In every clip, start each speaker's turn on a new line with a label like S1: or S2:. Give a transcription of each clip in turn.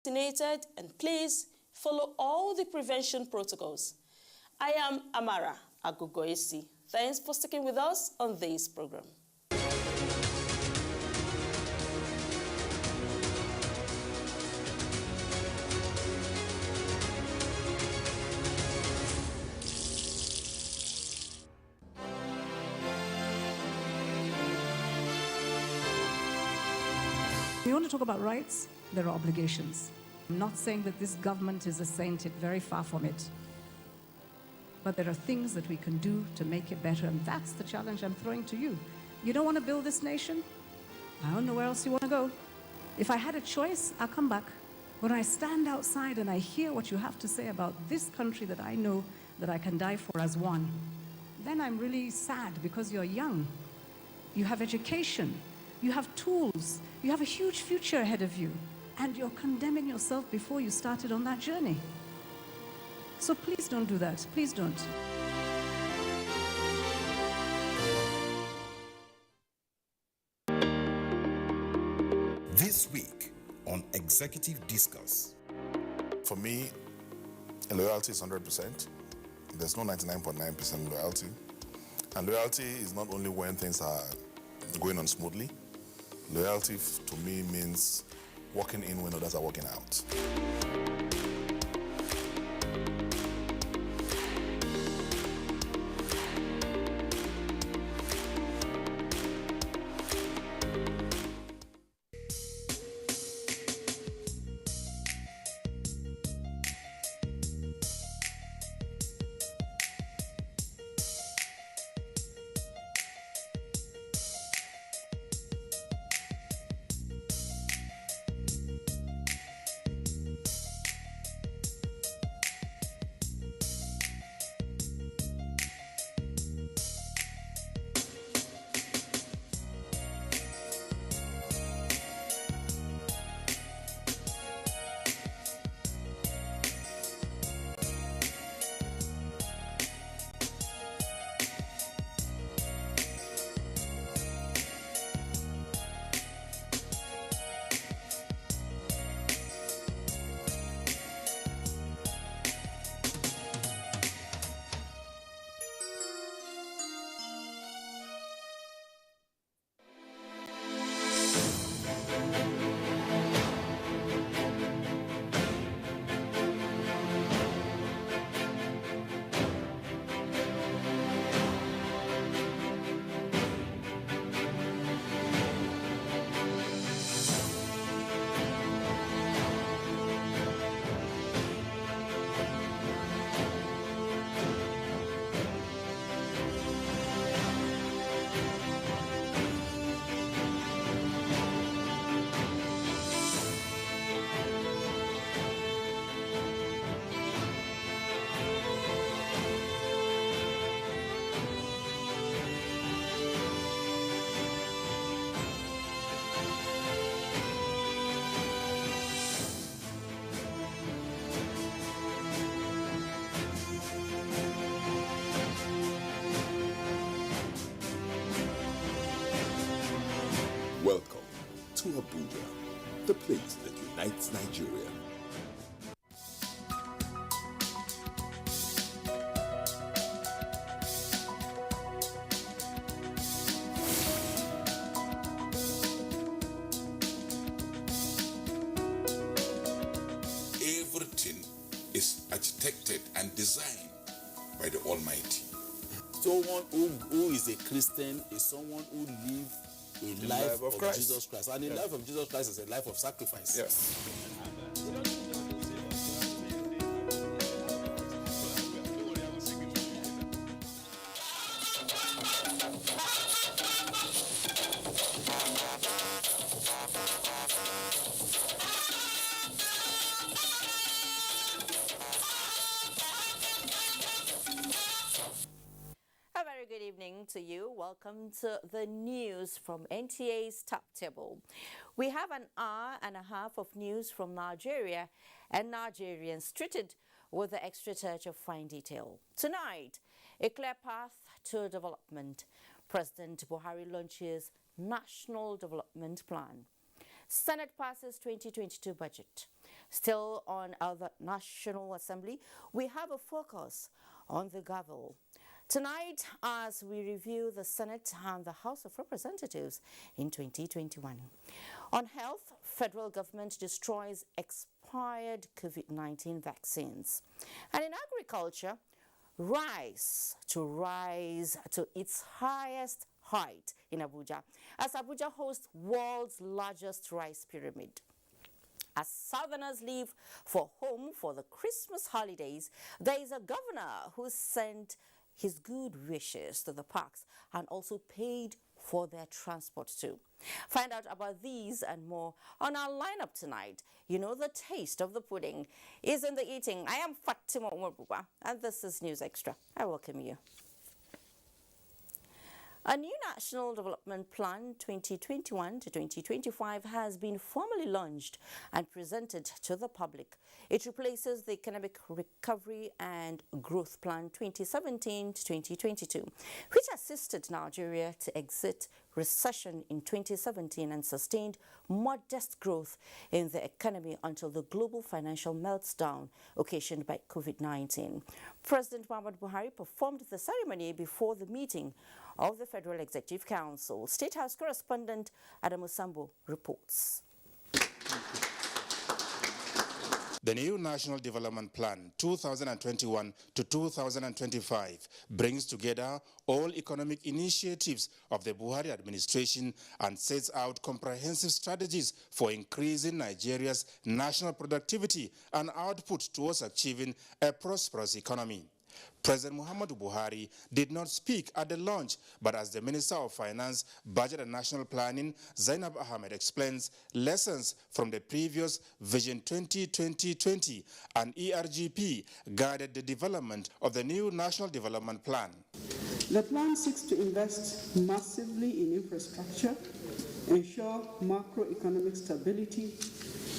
S1: vaccinated, and please follow all the prevention protocols. I am Amara Agugoesi. Thanks for sticking with us on this program.
S2: We want to talk about rights, there are obligations. I'm not saying that this government is a saint, it's very far from it. But there are things that we can do to make it better, and that's the challenge I'm throwing to you. You don't want to build this nation? I don't know where else you want to go. If I had a choice, I'll come back. When I stand outside and I hear what you have to say about this country that I know that I can die for as one, then I'm really sad because you're young. You have education. You have tools. You have a huge future ahead of you. And you're condemning yourself before you started on that journey. So please don't do that. Please don't.
S3: This week on Executive Discuss.
S4: For me, loyalty is 100%. There's no 99.9% loyalty. And loyalty is not only when things are going on smoothly. Loyalty to me means walking in when others are walking out.
S5: Welcome to Abuja, the place that unites Nigeria.
S4: Everything is architected and designed by the Almighty.
S6: Someone who is a Christian is someone who lives a life of Jesus Christ. And the life of Jesus Christ is a life of sacrifice.
S4: Yes.
S7: Good evening to you. Welcome to the news from NTA's Top Table. We have an hour and a half of news from Nigeria and Nigerians treated with the extra touch of fine detail. Tonight, a clear path to development. President Buhari launches National Development Plan. Senate passes 2022 budget. Still on the National Assembly, we have a focus on the gavel. Tonight, as we review the Senate and the House of Representatives in 2021. On health, federal government destroys expired COVID-19 vaccines. And in agriculture, rice to its highest height in Abuja, as Abuja hosts world's largest rice pyramid. As Southerners leave for home for the Christmas holidays, there is a governor who sent his good wishes to the parks and also paid for their transport too. Find out about these and more on our lineup tonight. You know, the taste of the pudding is in the eating. I am Fatima Umar, and this is News Extra. I welcome you. A new National Development Plan 2021 to 2025 has been formally launched and presented to the public. It replaces the Economic Recovery and Growth Plan 2017 to 2022, which assisted Nigeria to exit recession in 2017 and sustained modest growth in the economy until the global financial meltdown occasioned by COVID-19. President Muhammadu Buhari performed the ceremony before the meeting of the Federal Executive Council. State House correspondent Adamu Sambo reports.
S8: The new National Development Plan 2021 to 2025 brings together all economic initiatives of the Buhari administration and sets out comprehensive strategies for increasing Nigeria's national productivity and output towards achieving a prosperous economy. President Muhammadu Buhari did not speak at the launch, but as the Minister of Finance, Budget and National Planning, Zainab Ahmed explains lessons from the previous Vision 2020 and ERGP guided the development of the new National Development Plan.
S9: The plan seeks to invest massively in infrastructure, ensure macroeconomic stability,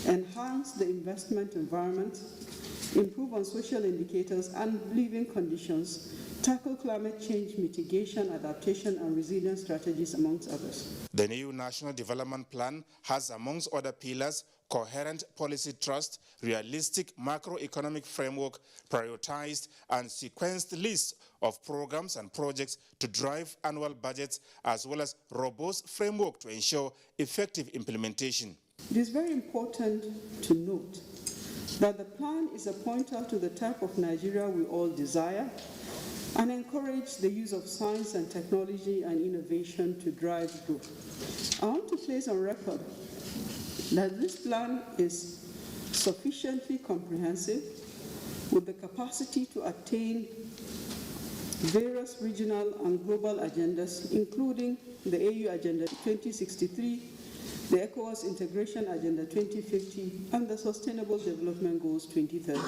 S9: enhance the investment environment, improve on social indicators and living conditions, tackle climate change mitigation, adaptation and resilience strategies, amongst others.
S8: The new National Development Plan has, amongst other pillars, coherent policy trust, realistic macroeconomic framework, prioritized and sequenced lists of programs and projects to drive annual budgets, as well as robust framework to ensure effective implementation.
S9: It is very important to note that the plan is a pointer to the type of Nigeria we all desire and encourage the use of science and technology and innovation to drive growth. I want to place on record that this plan is sufficiently comprehensive with the capacity to attain various regional and global agendas, including the AU Agenda 2063, the ECOWAS Integration Agenda 2050, and the Sustainable Development Goals 2030.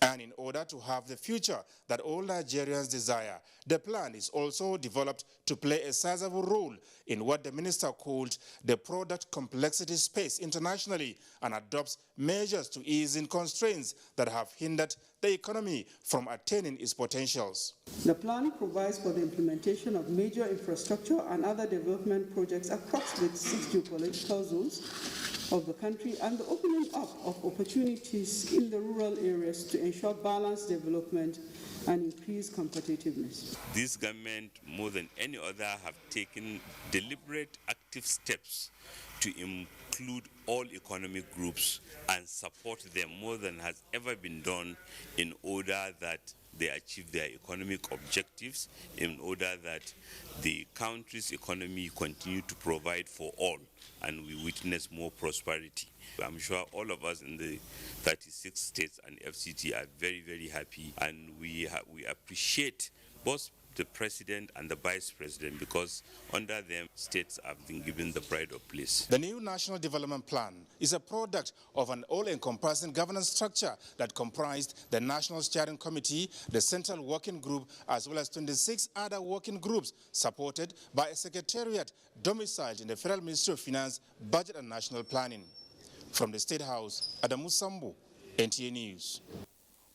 S8: And in order to have the future that all Nigerians desire, the plan is also developed to play a sizable role in what the minister called the product complexity space internationally and adopts measures to ease in constraints that have hindered the economy from attaining its potentials.
S9: The plan provides for the implementation of major infrastructure and other development projects across the 6 geopolitical zones of the country and the opening up of opportunities in the rural areas to ensure balanced development and increase competitiveness.
S10: This government, more than any other, have taken deliberate, active steps to include all economic groups and support them more than has ever been done in order that they achieve their economic objectives, in order that the country's economy continue to provide for all and we witness more prosperity. I'm sure all of us in the 36 states and FCT are very, very happy, and we appreciate both the president and the vice president, because under them states have been given the pride of place.
S8: The new National Development Plan is a product of an all-encompassing governance structure that comprised the National Steering Committee, the Central Working Group, as well as 26 other working groups supported by a secretariat domiciled in the Federal Ministry of Finance, Budget and National Planning. From the State House, Adamu Sambu, NTA News.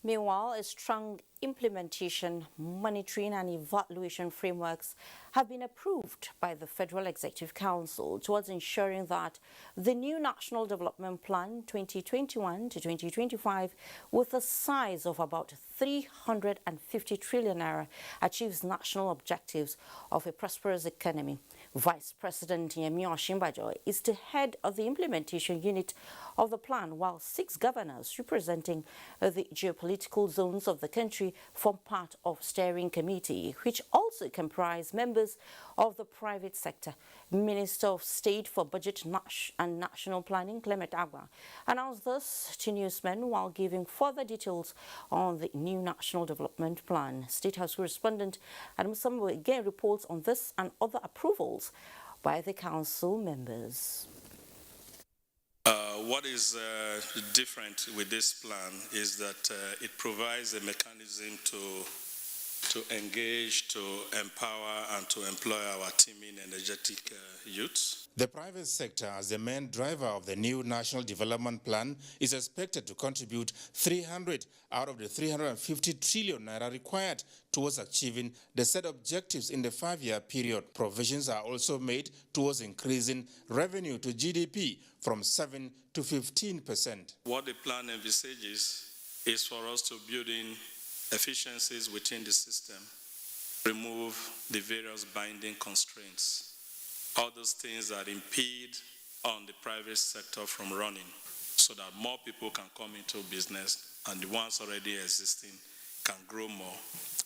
S7: Meanwhile, a strong implementation, monitoring and evaluation frameworks have been approved by the Federal Executive Council towards ensuring that the new National Development Plan 2021 to 2025, with a size of about 350 trillion naira, achieves national objectives of a prosperous economy. Vice President Yemi Osinbajo is the head of the implementation unit of the plan, while 6 governors representing the geopolitical zones of the country form part of steering committee, which also comprise members of the private sector. Minister of State for Budget and National Planning, Clement Agua, announced this to newsmen while giving further details on the new National Development Plan. State House correspondent Adam Sambo again reports on this and other approvals by the council members.
S8: What is different with this plan is that it provides a mechanism to engage, to empower, and to employ our teeming energetic youths. The private sector, as the main driver of the new National Development Plan, is expected to contribute 300 out of the 350 trillion naira required towards achieving the set objectives in the 5-year period. Provisions are also made towards increasing revenue to GDP from 7 to 15%. What the plan envisages is for us to build in efficiencies within the system, remove the various binding constraints, all those things that impede on the private sector from running, so that more people can come into business and the ones already existing can grow more.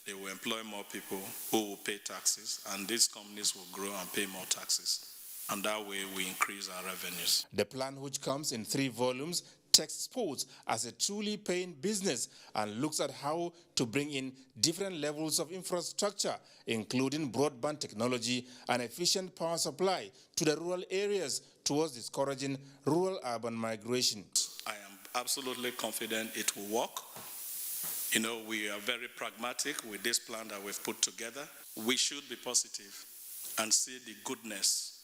S8: They will employ more people who will pay taxes, and these companies will grow and pay more taxes. And that way we increase our revenues. The plan, which comes in 3 volumes, takes sports as a truly paying business and looks at how to bring in different levels of infrastructure, including broadband technology and efficient power supply to the rural areas towards discouraging rural-urban migration. I am absolutely confident it will work. You know, we are very pragmatic with this plan that we've put together. We should be positive and see the goodness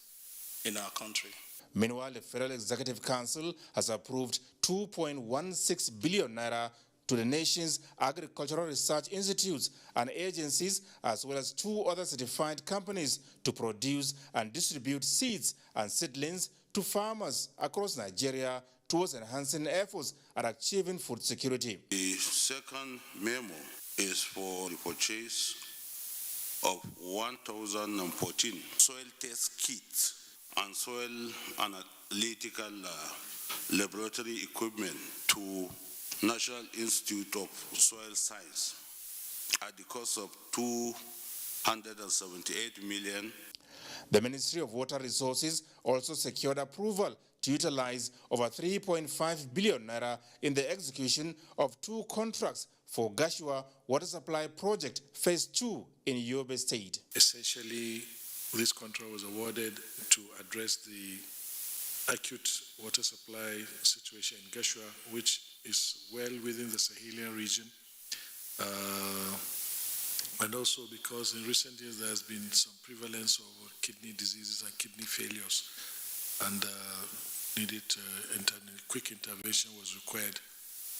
S8: in our country. Meanwhile, the Federal Executive Council has approved 2.16 billion naira to the nation's agricultural research institutes and agencies, as well as 2 other certified companies to produce and distribute seeds and seedlings to farmers across Nigeria towards enhancing efforts at achieving food security.
S11: The second memo is for the purchase of 1,014 soil test kits and soil analytical laboratory equipment to National Institute of Soil Science at the cost of 278 million.
S8: The Ministry of Water Resources also secured approval to utilize over 3.5 billion naira in the execution of 2 contracts for Gashua Water Supply Project Phase 2 in Yobe State.
S12: Essentially, this contract was awarded to address the acute water supply situation in Gashua, which is well within the Sahelian region. And also because in recent years there has been some prevalence of kidney diseases and kidney failures, and quick intervention was required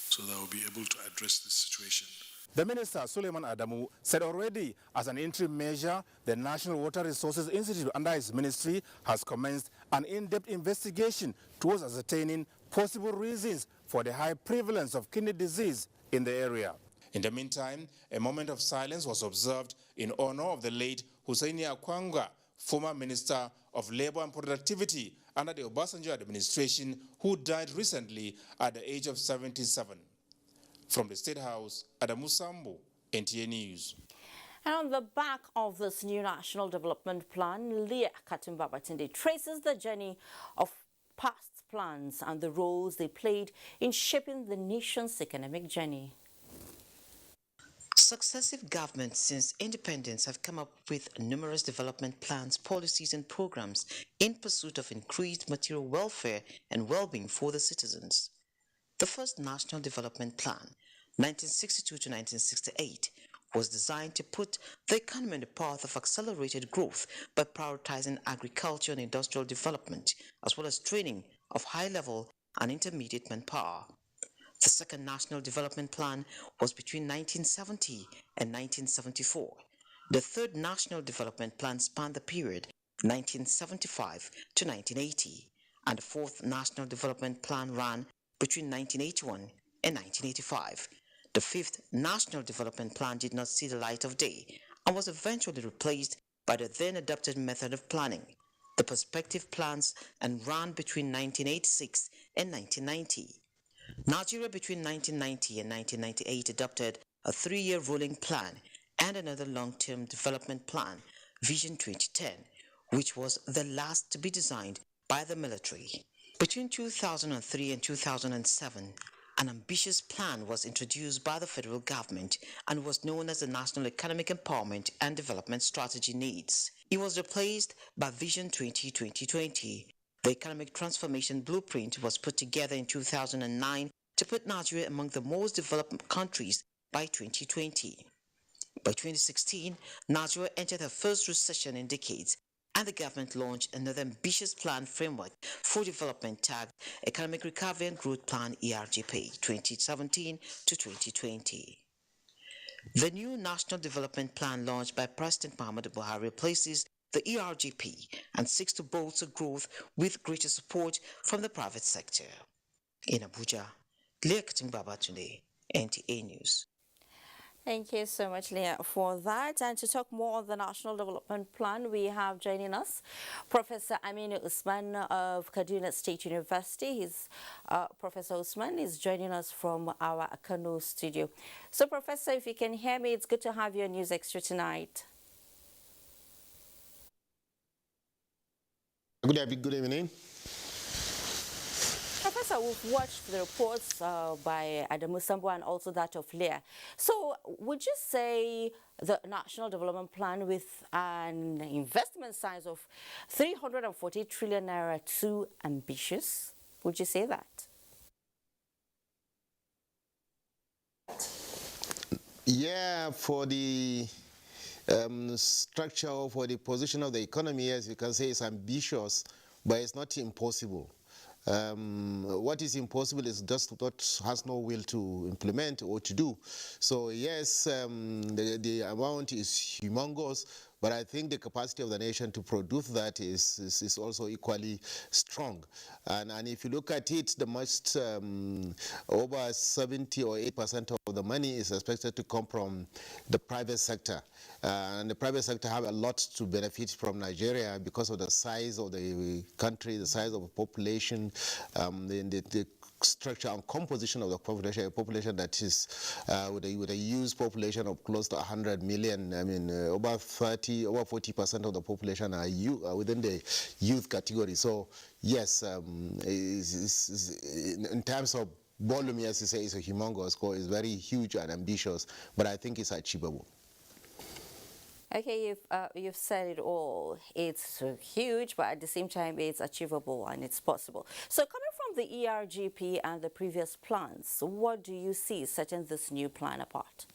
S12: so that we'll be able to address this situation.
S8: The Minister, Suleiman Adamu, said already as an interim measure, the National Water Resources Institute under his ministry has commenced an in-depth investigation towards ascertaining possible reasons for the high prevalence of kidney disease in the area. In the meantime, a moment of silence was observed in honor of the late Hussaini Akwanga, former Minister of Labor and Productivity under the Obasanjo administration, who died recently at the age of 77. From the State House, Adamu Sambo, NTA News.
S7: And on the back of this new National Development Plan, Leah Katumba-Batinde traces the journey of past plans and the roles they played in shaping the nation's economic journey.
S13: Successive governments since independence have come up with numerous development plans, policies and programs in pursuit of increased material welfare and well-being for the citizens. The first National Development Plan, 1962 to 1968, was designed to put the economy on the path of accelerated growth by prioritizing agriculture and industrial development, as well as training of high-level and intermediate manpower. The second National Development Plan was between 1970 and 1974. The third National Development Plan spanned the period 1975 to 1980, and the fourth National Development Plan ran between 1981 and 1985. The fifth National Development Plan did not see the light of day and was eventually replaced by the then adopted method of planning, the Perspective Plans, and ran between 1986 and 1990. Nigeria between 1990 and 1998 adopted a 3-year rolling plan and another long-term development plan, Vision 2010, which was the last to be designed by the military. Between 2003 and 2007, an ambitious plan was introduced by the federal government and was known as the National Economic Empowerment and Development Strategy NEEDS. It was replaced by Vision 2020. The Economic Transformation Blueprint was put together in 2009 to put Nigeria among the most developed countries by 2020. By 2016, Nigeria entered her first recession in decades, and the government launched another ambitious plan framework for development tagged Economic Recovery and Growth Plan ERGP 2017 to 2020. The new National Development Plan launched by President Muhammadu Buhari replaces the ERGP and seeks to bolster growth with greater support from the private sector. In Abuja, Leah Babatunde, NTA News.
S7: Thank you so much, Leah, for that. And to talk more on the National Development Plan, we have joining us Professor Aminu Usman of Kaduna State University. Professor Usman is joining us from our Kano studio. So, Professor, if you can hear me, it's good to have you on News Extra tonight.
S14: Good evening.
S7: Professor, we've watched the reports by Adamu Sambo and also that of Leah. So would you say the National Development Plan with an investment size of 340 trillion naira too ambitious? Would you say that?
S14: Yeah, for the structure, for the position of the economy, as you can say, it's ambitious, but it's not impossible. What is impossible is just what has no will to implement or to do. So yes, the amount is humongous, but I think the capacity of the nation to produce that is also equally strong. And if you look at it, the most over 70 or 8% of the money is expected to come from the private sector. And the private sector have a lot to benefit from Nigeria because of the size of the country, the size of the population, the structure and composition of the population, a population that is with a youth population of close to 100 million. I mean, over 40% of the population are within the youth category. So yes, in terms of volume, yes, you say it's a humongous goal. It's very huge and ambitious, but I think it's achievable.
S7: Okay, you've said it all. It's huge, but at the same time, it's achievable and it's possible. So coming from the ERGP and the previous plans, what do you see setting this new plan apart?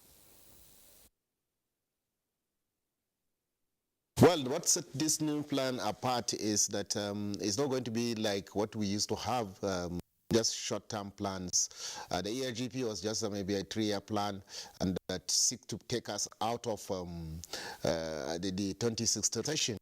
S14: Well, what set this new plan apart is that it's not going to be like what we used to have, just short-term plans. The ERGP was just maybe a 3-year plan, and that seek to take us out of the 2016 recession,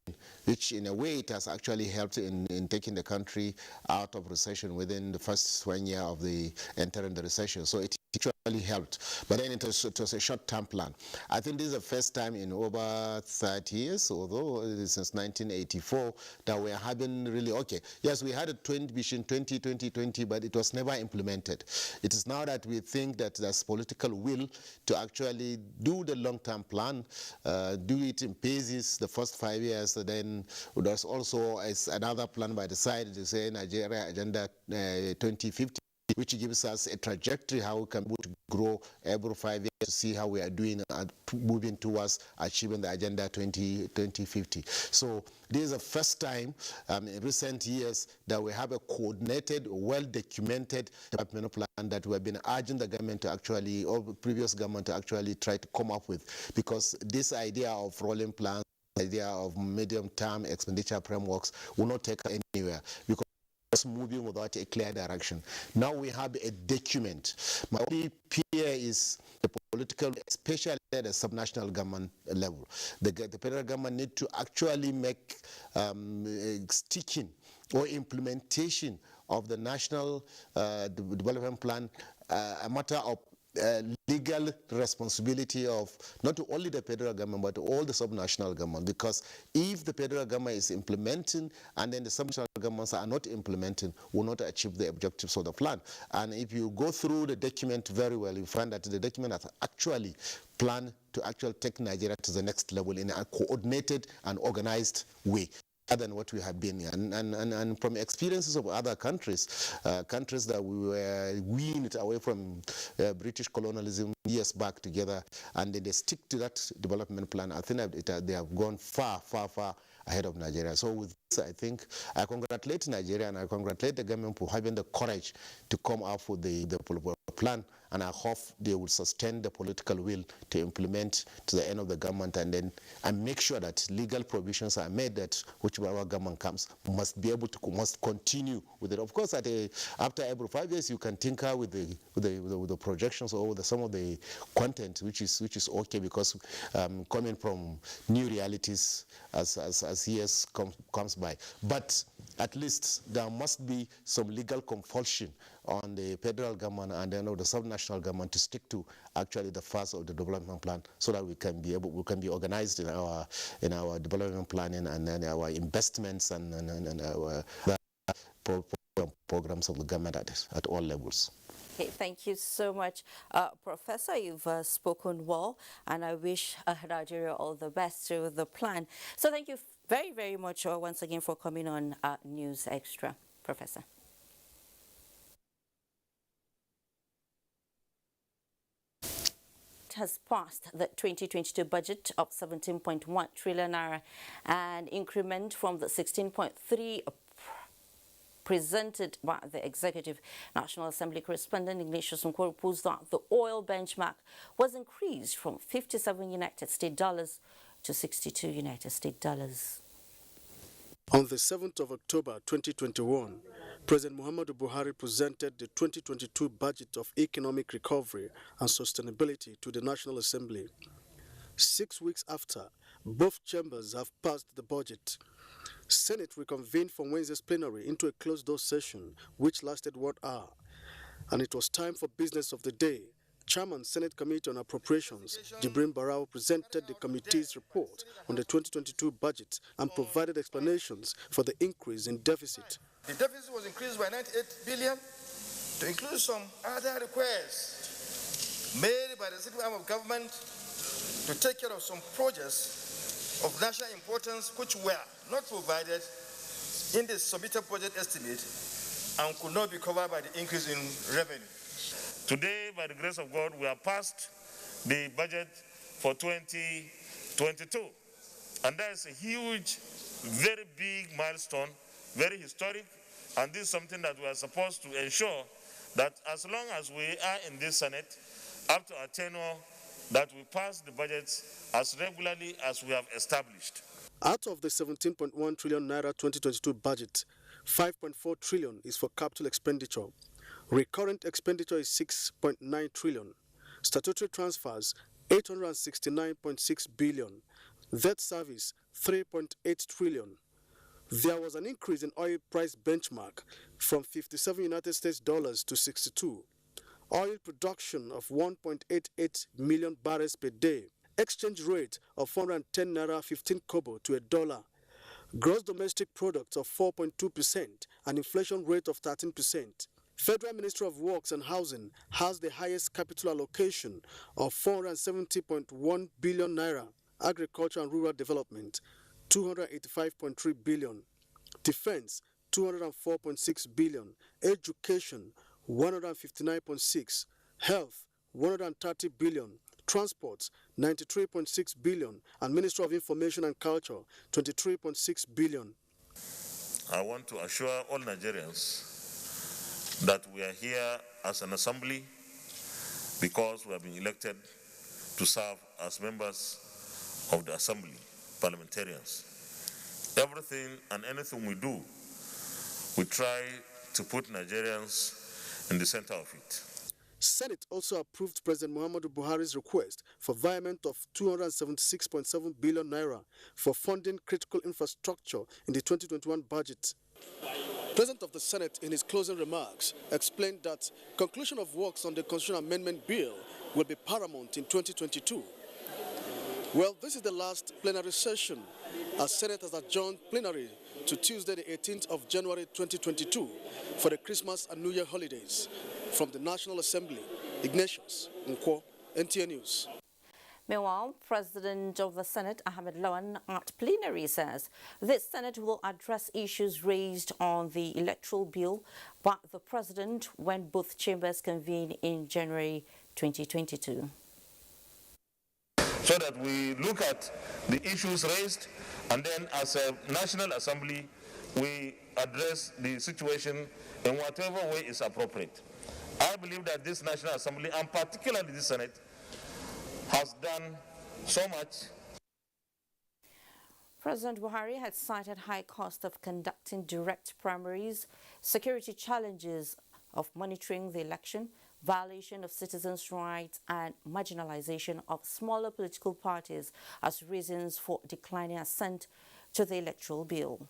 S14: which in a way it has actually helped in taking the country out of recession within the first 1 year of the entering the recession. So it actually helped. But then it was a short-term plan. I think this is the first time in over 30 years, although since 1984, that we are having really, okay, yes, we had a Vision 2020, but it was never implemented. It is now that we think that there's political will to actually do the long-term plan, do it in phases the first 5 years. Then there's also another plan by the side to say Nigeria Agenda 2050, which gives us a trajectory how we can grow every 5 years to see how we are doing and moving towards achieving the Agenda 2050. So this is the first time in recent years that we have a coordinated, well-documented development plan that we have been urging the government to actually, or previous government to actually try to come up with, because this idea of rolling plans, idea of medium-term expenditure frameworks will not take us anywhere, because just moving without a clear direction. Now we have a document. My only fear is the political, especially at the subnational government level. The federal government need to actually make sticking or implementation of the national development plan a matter of legal responsibility of not only the federal government but all the subnational government, because if the federal government is implementing and then the subnational governments are not implementing, will not achieve the objectives of the plan. And if you go through the document very well, you find that the document has actually planned to actually take Nigeria to the next level in a coordinated and organized way than what we have been. And from experiences of other countries, countries that we were weaned away from British colonialism years back together, and then they stick to that development plan, I think they have gone far, far, far ahead of Nigeria. So with this, I think I congratulate Nigeria and I congratulate the government for having the courage to come up with the plan, and I hope they will sustain the political will to implement to the end of the government, and make sure that legal provisions are made that whichever government comes must be able to continue with it. Of course, after every 5 years, you can tinker with the projections or with some of the content, which is okay, because coming from new realities as years comes by. But at least there must be some legal compulsion on the federal government and then the subnational government to stick to actually the phase of the development plan, so that we can be organized in our development planning and then our investments and our programs of the government at all levels.
S7: Okay, thank you so much, Professor. You've spoken well, and I wish Nigeria all the best through the plan. So thank you very, very much once again for coming on News Extra, Professor. Has passed the 2022 budget of 17.1 trillion naira, an increment from the 16.3 presented by the Executive. National Assembly correspondent Ignatius Nkwo reports that the oil benchmark was increased from 57 United States dollars to 62 United States dollars.
S15: On the 7th of October 2021, President Muhammadu Buhari presented the 2022 budget of economic recovery and sustainability to the National Assembly. 6 weeks after, both chambers have passed the budget. Senate reconvened from Wednesday's plenary into a closed-door session, which lasted 1 hour, and it was time for business of the day. Chairman, Senate Committee on Appropriations, Jibrin Barau, presented the committee's report on the 2022 budget and provided explanations for the increase in deficit.
S16: The deficit was increased by 98 billion to include some other requests made by the civil arm of government to take care of some projects of national importance which were not provided in the submitted budget estimate and could not be covered by the increase in revenue.
S17: Today, by the grace of God, we have passed the budget for 2022. And that is a huge, very big milestone, very historic, and this is something that we are supposed to ensure that as long as we are in this Senate, up to our tenure, that we pass the budgets as regularly as we have established.
S15: Out of the 17.1 trillion naira 2022 budget, 5.4 trillion is for capital expenditure. Recurrent expenditure is 6.9 trillion. Statutory transfers, 869.6 billion. Debt service, 3.8 trillion. There was an increase in oil price benchmark from 57 United States dollars to 62. Oil production of 1.88 million barrels per day. Exchange rate of 410 naira 15 kobo to $1. Gross domestic product of 4.2% and inflation rate of 13%. Federal Ministry of Works and Housing has the highest capital allocation of 470.1 billion naira. Agriculture and Rural Development, 285.3 billion. Defense, 204.6 billion. Education, 159.6. Health, 130 billion. Transport, 93.6 billion. And Ministry of Information and Culture, 23.6 billion.
S17: I want to assure all Nigerians that we are here as an assembly because we have been elected to serve as members of the assembly, parliamentarians. Everything and anything we do we try to put Nigerians in the center of it.
S15: Senate also approved President Muhammadu Buhari's request for virement of 276.7 billion naira for funding critical infrastructure in the 2021 budget. President of the Senate, in his closing remarks, explained that conclusion of works on the Constitutional Amendment Bill will be paramount in 2022. Well, this is the last plenary session, as Senate has adjourned plenary to Tuesday, the 18th of January 2022 for the Christmas and New Year holidays. From the National Assembly, Ignatius Nkwo, NTA News.
S7: Meanwhile, President of the Senate, Ahmed Lawan, at plenary says the Senate will address issues raised on the electoral bill by the President when both chambers convene in January 2022.
S17: So that we look at the issues raised, and then as a National Assembly, we address the situation in whatever way is appropriate. I believe that this National Assembly, and particularly the Senate, has done so much.
S7: President Buhari had cited high cost of conducting direct primaries, security challenges of monitoring the election, violation of citizens' rights, and marginalization of smaller political parties as reasons for declining assent to the electoral bill.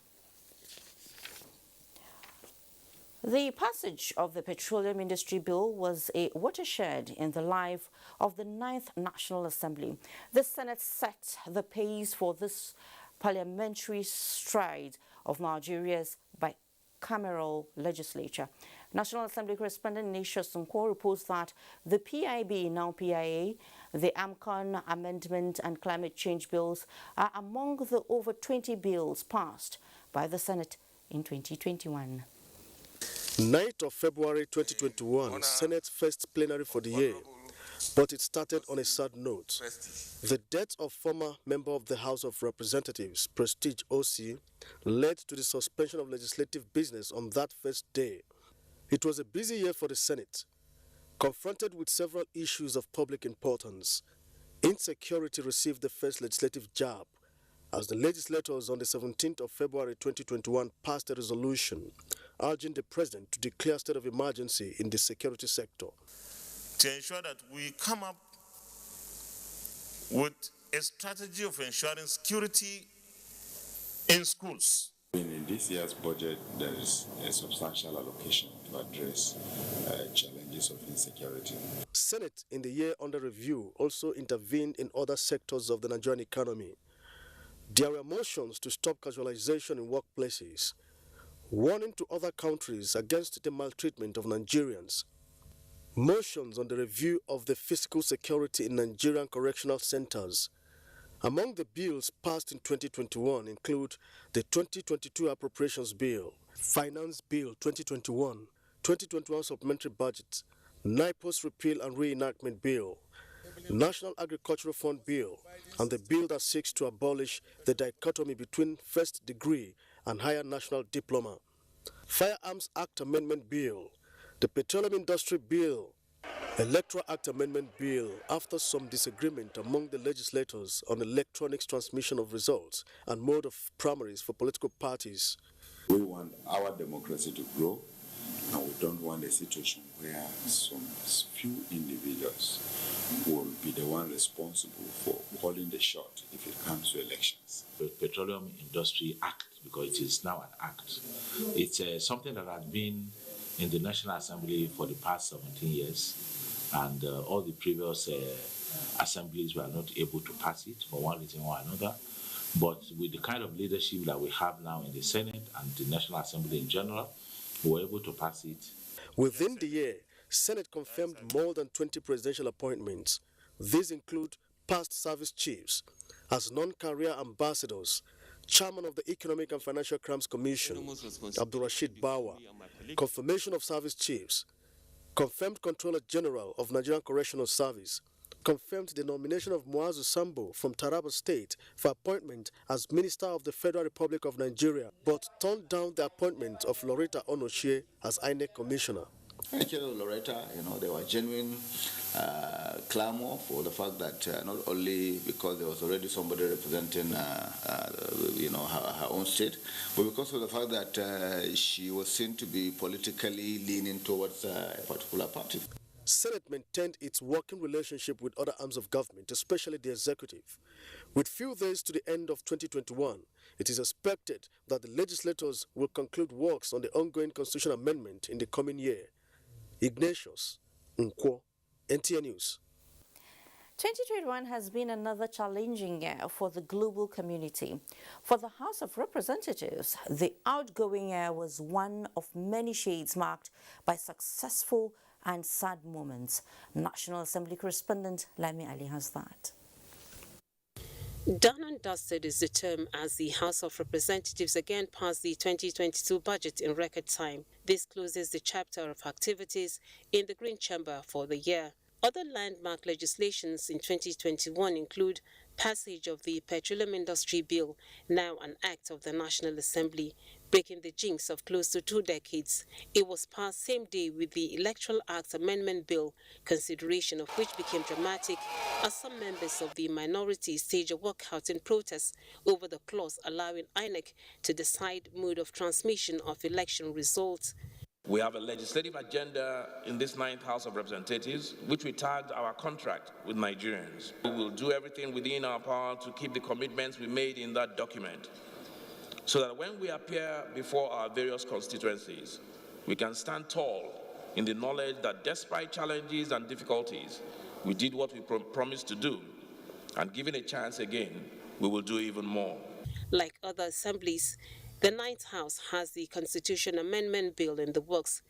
S7: The passage of the Petroleum Industry Bill was a watershed in the life of the 9th National Assembly. The Senate set the pace for this parliamentary stride of Nigeria's bicameral legislature. National Assembly correspondent Ignatius Nkwo reports that the PIB, now PIA, the AMCON Amendment and Climate Change bills are among the over 20 bills passed by the Senate in 2021.
S15: 9th of February 2021, Senate's first plenary for the year, but it started on a sad note. The death of former member of the House of Representatives, Prestige OC, led to the suspension of legislative business on that first day. It was a busy year for the Senate, confronted with several issues of public importance. Insecurity received the first legislative jab, as the legislators on the 17th of February 2021 passed a resolution urging the president to declare state of emergency in the security sector.
S17: To ensure that we come up with a strategy of ensuring security in schools.
S18: In this year's budget, there is a substantial allocation to address challenges of insecurity.
S15: Senate, in the year under review, also intervened in other sectors of the Nigerian economy. There were motions to stop casualization in workplaces, warning to other countries against the maltreatment of Nigerians, motions on the review of the physical security in Nigerian correctional centers. Among the bills passed in 2021 include the 2022 Appropriations Bill, Finance Bill 2021, 2021 Supplementary Budget, NIPOS Repeal and Reenactment Bill, National Agricultural Fund Bill, and the bill that seeks to abolish the dichotomy between first degree and higher national diploma, Firearms Act Amendment Bill, the Petroleum Industry Bill, Electoral Act Amendment Bill, after some disagreement among the legislators on electronics transmission of results and mode of primaries for political parties.
S18: We want our democracy to grow, and we don't want a situation where some few individuals will be the one responsible for calling the shot if it comes to elections.
S19: The Petroleum Industry Act, because it is now an act, it's something that has been in the National Assembly for the past 17 years, and all the previous assemblies were not able to pass it for one reason or another. But with the kind of leadership that we have now in the Senate and the National Assembly in general, we were able to pass it.
S15: Within the year, Senate confirmed more than 20 presidential appointments. These include past service chiefs as non-career ambassadors, Chairman of the Economic and Financial Crimes Commission, Abdurrashid Bawa, confirmation of service chiefs, confirmed Controller General of Nigerian Correctional Service, confirmed the nomination of Muazu Sambo from Taraba State for appointment as Minister of the Federal Republic of Nigeria, but turned down the appointment of Loretta Onochie as INEC Commissioner.
S20: Actually, Loretta, there was genuine clamor for the fact that not only because there was already somebody representing, her own state, but because of the fact that she was seen to be politically leaning towards a particular party.
S15: Senate maintained its working relationship with other arms of government, especially the executive. With few days to the end of 2021, it is expected that the legislators will conclude works on the ongoing constitutional amendment in the coming year. Ignatius Nkwo, NTN News.
S7: 2021 has been another challenging year for the global community. For the House of Representatives, the outgoing year was one of many shades marked by successful and sad moments. National Assembly correspondent Lami Ali has that.
S21: Done and dusted is the term as the House of Representatives again passed the 2022 budget in record time. This closes the chapter of activities in the Green Chamber for the year. Other landmark legislations in 2021 include passage of the Petroleum Industry Bill, now an act of the National Assembly, breaking the jinx of close to 2 decades. It was passed same day with the Electoral Act Amendment Bill, consideration of which became dramatic as some members of the minority staged a walkout in protest over the clause allowing INEC to decide mode of transmission of election results.
S22: We have a legislative agenda in this 9th House of Representatives, which we tagged our contract with Nigerians. We will do everything within our power to keep the commitments we made in that document, so that when we appear before our various constituencies, we can stand tall in the knowledge that despite challenges and difficulties, we did what we promised to do, and given a chance again, we will do even more.
S21: Like other assemblies, the 9th House has the Constitution Amendment Bill in the works.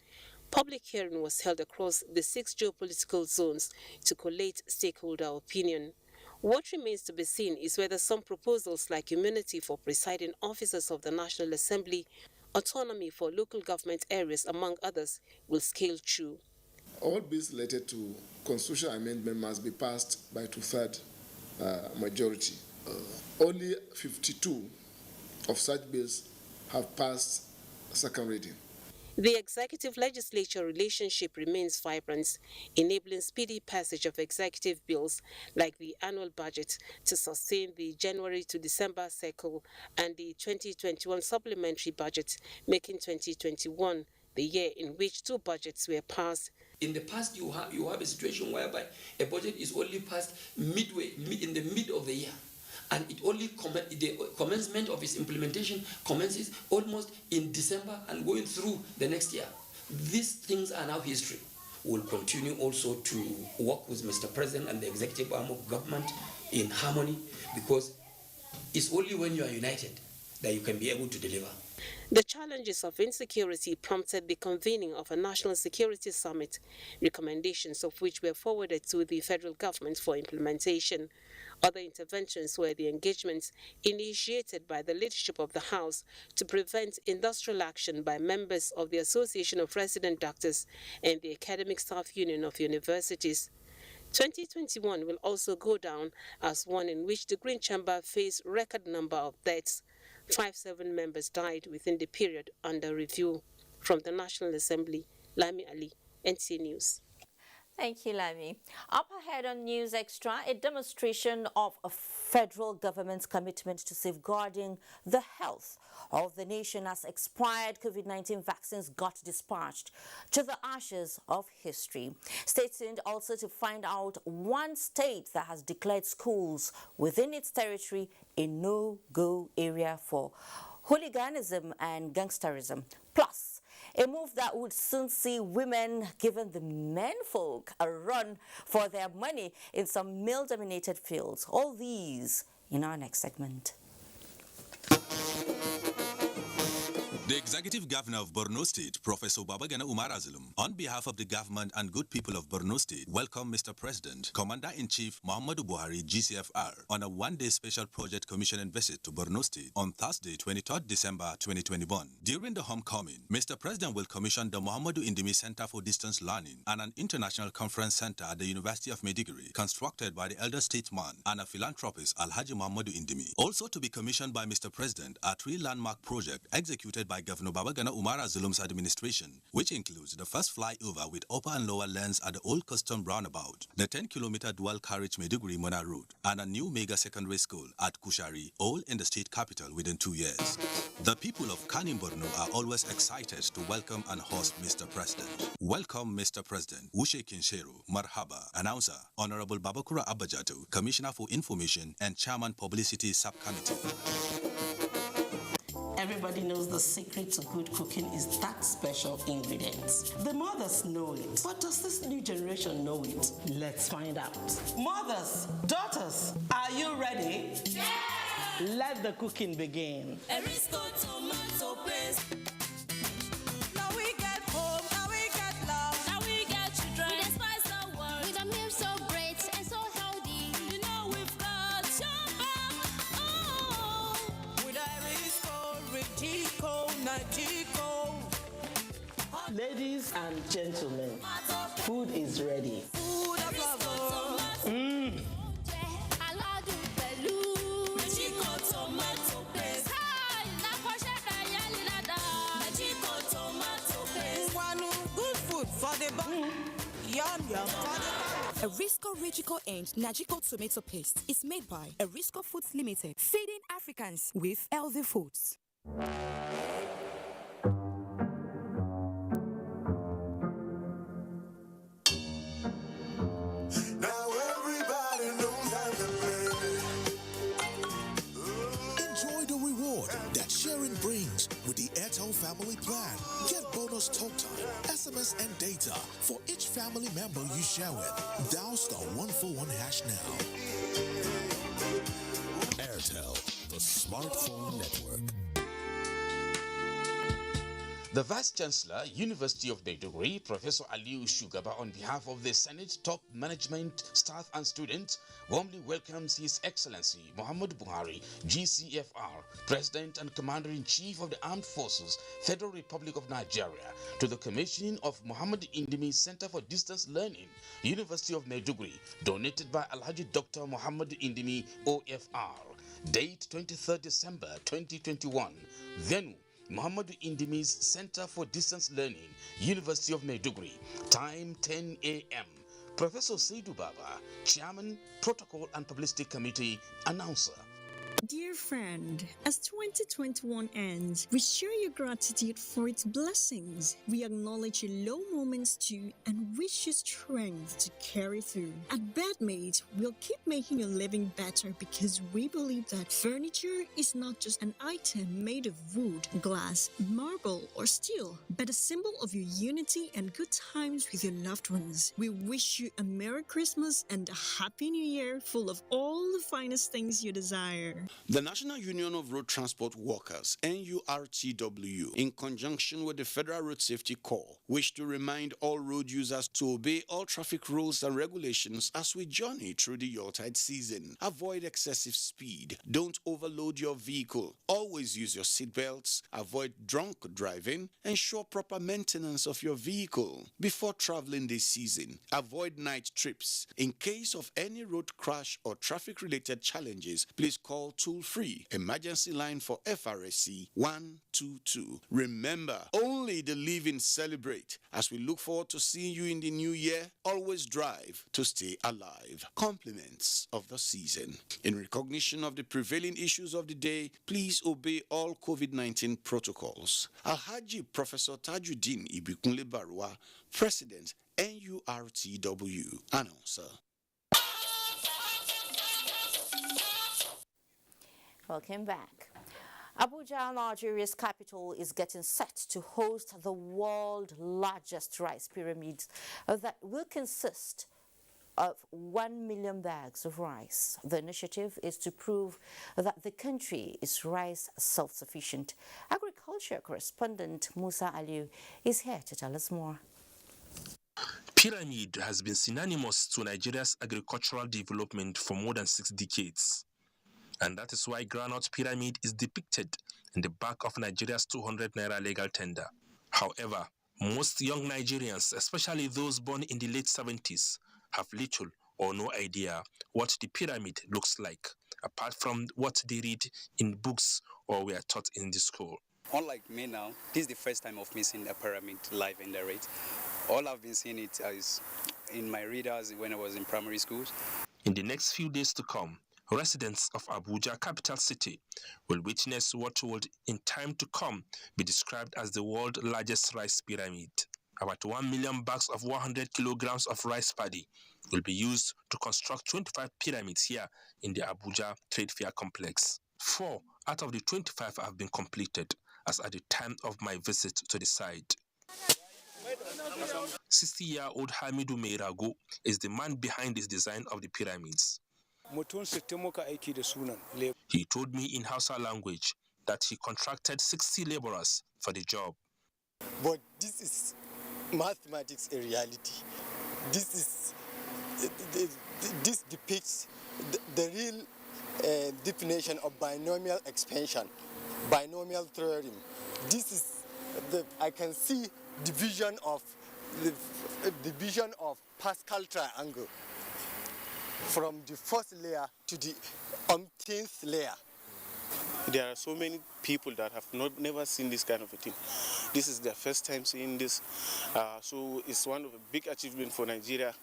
S21: Public hearing was held across the 6 geopolitical zones to collate stakeholder opinion. What remains to be seen is whether some proposals like immunity for presiding officers of the National Assembly, autonomy for local government areas, among others, will scale through.
S23: All bills related to constitutional amendment must be passed by 2/3 majority. Only 52 of such bills have passed second reading.
S21: The executive-legislature relationship remains vibrant, enabling speedy passage of executive bills like the annual budget to sustain the January to December cycle and the 2021 supplementary budget, making 2021 the year in which 2 budgets were passed.
S24: In the past, you have a situation whereby a budget is only passed midway, in the mid of the year. And it only the commencement of its implementation commences almost in December and going through the next year. These things are now history. We'll continue also to work with Mr. President and the executive arm of government in harmony, because it's only when you are united that you can be able to deliver.
S21: The challenges of insecurity prompted the convening of a national security summit, recommendations of which were forwarded to the federal government for implementation. Other interventions were the engagements initiated by the leadership of the House to prevent industrial action by members of the Association of Resident Doctors and the Academic Staff Union of Universities. 2021 will also go down as one in which the Green Chamber faced record number of deaths. 57 members died within the period under review. From the National Assembly, Lami Ali, NTN News.
S7: Thank you, Lami. Up ahead on News Extra, a demonstration of a federal government's commitment to safeguarding the health of the nation as expired COVID-19 vaccines got dispatched to the ashes of history. Stay tuned also to find out one state that has declared schools within its territory a no-go area for hooliganism and gangsterism. Plus, a move that would soon see women giving the menfolk a run for their money in some male-dominated fields. All these in our next segment.
S25: The Executive Governor of Borno State, Professor Babagana Umar Azulum, on behalf of the government and good people of Borno State, welcome Mr. President, Commander-in-Chief Muhammadu Buhari, GCFR, on a one-day special project commissioning visit to Borno State on Thursday, 23rd December 2021. During the homecoming, Mr. President will commission the Muhammadu Indimi Center for Distance Learning and an international conference center at the University of Maiduguri, constructed by the elder statesman and a philanthropist Alhaji Muhammadu Indimi. Also to be commissioned by Mr. President are 3 landmark projects executed by by Governor Babagana Umar Zulum's administration, which includes the first flyover with upper and lower lanes at the old custom roundabout, the 10-kilometer dual carriage Maiduguri Mona Road, and a new mega secondary school at Kushari, all in the state capital within 2 years. The people of Kanim Borno are always excited to welcome and host Mr. President. Welcome, Mr. President. Ushe Kinsheru, Marhaba. Announcer, Honorable Babakura Abajatu, Commissioner for Information and Chairman Publicity Subcommittee.
S1: Everybody knows the secret to good cooking is that special ingredient. The mothers know it, but does this new generation know it? Let's find out. Mothers, daughters, are you ready? Yeah! Let the cooking begin.
S2: Erisco tomato paste. Now we get home, now we get love, now we get children. We spice the world with a meal so great and so healthy. You know we've got your back. Oh, with Erisco, Rigico, Nagico.
S1: Ladies and gentlemen, food is ready.
S2: Food of love. Tomato paste. Good food for the body. Yum yum for the body.
S3: Erisco Rigico and Nagico tomato paste is made by Erisco Foods Limited, feeding Africans with healthy foods.
S5: That sharing brings with the Airtel Family Plan. Get bonus talk time, SMS and data for each family member you share with. Dial *141# now. Airtel, the smartphone network.
S6: The Vice Chancellor, University of Maiduguri, Professor Aliu Shugaba, on behalf of the Senate, top management, staff and students, warmly welcomes His Excellency Muhammadu Buhari, GCFR, President and Commander-in-Chief of the Armed Forces, Federal Republic of Nigeria, to the commissioning of Muhammad Indimi Center for Distance Learning, University of Maiduguri, donated by Alhaji Dr. Muhammad Indimi, OFR. Date 23rd December 2021. Venue, Muhammadu Indimi's Center for Distance Learning, University of Maiduguri. Time 10 a.m. Professor Seidu Baba, Chairman, Protocol and Publicity Committee, Announcer.
S26: Dear friend, as 2021 ends, we share your gratitude for its blessings. We acknowledge your low moments too and wish you strength to carry through. At Bedmate, we'll keep making your living better because we believe that furniture is not just an item made of wood, glass, marble, or steel, but a symbol of your unity and good times with your loved ones. We wish you a Merry Christmas and a Happy New Year full of all the finest things you desire.
S27: The National Union of Road Transport Workers, NURTW, in conjunction with the Federal Road Safety Corps, wish to remind all road users to obey all traffic rules and regulations as we journey through the Yuletide season. Avoid excessive speed. Don't overload your vehicle. Always use your seatbelts. Avoid drunk driving. Ensure proper maintenance of your vehicle. Before traveling this season, avoid night trips. In case of any road crash or traffic-related challenges, please call toll-free emergency line for FRSC 122. Remember, only the living celebrate. As we look forward to seeing you in the new year, always drive to stay alive. Compliments of the season. In recognition of the prevailing issues of the day, please obey all COVID-19 protocols. Alhaji Professor Tajuddin Ibikunle Barua, President, NURTW, Announcer.
S7: Welcome back. Abuja, Nigeria's capital, is getting set to host the world's largest rice pyramids that will consist of 1 million bags of rice. The initiative is to prove that the country is rice self-sufficient. Agriculture correspondent Musa Aliu is here to tell us more.
S28: Pyramid has been synonymous to Nigeria's agricultural development for more than 6 decades. And that is why groundnut pyramid is depicted in the back of Nigeria's 200 naira legal tender. However, most young Nigerians, especially those born in the late 70s, have little or no idea what the pyramid looks like, apart from what they read in books or were taught in the school.
S4: Unlike me now, this is the first time of me seeing the pyramid live and direct. All I've been seeing it is in my readers when I was in primary schools.
S28: In the next few days to come, residents of Abuja, capital city, will witness what will in time to come be described as the world's largest rice pyramid. About 1 million bags of 100 kilograms of rice paddy will be used to construct 25 pyramids here in the Abuja Trade Fair complex. 4 out of the 25 have been completed as at the time of my visit to the site. 60-year-old Hamidu Meirago is the man behind this design of the pyramids. He told me in Hausa language that he contracted 60 laborers for the job.
S8: But this is mathematics in reality. This depicts the real definition of binomial expansion, binomial theorem. This is I can see division of Pascal triangle from the first layer to the umpteenth layer.
S9: There are so many people that have never seen this kind of a thing. This is their first time seeing this, so it's one of the big achievements for Nigeria.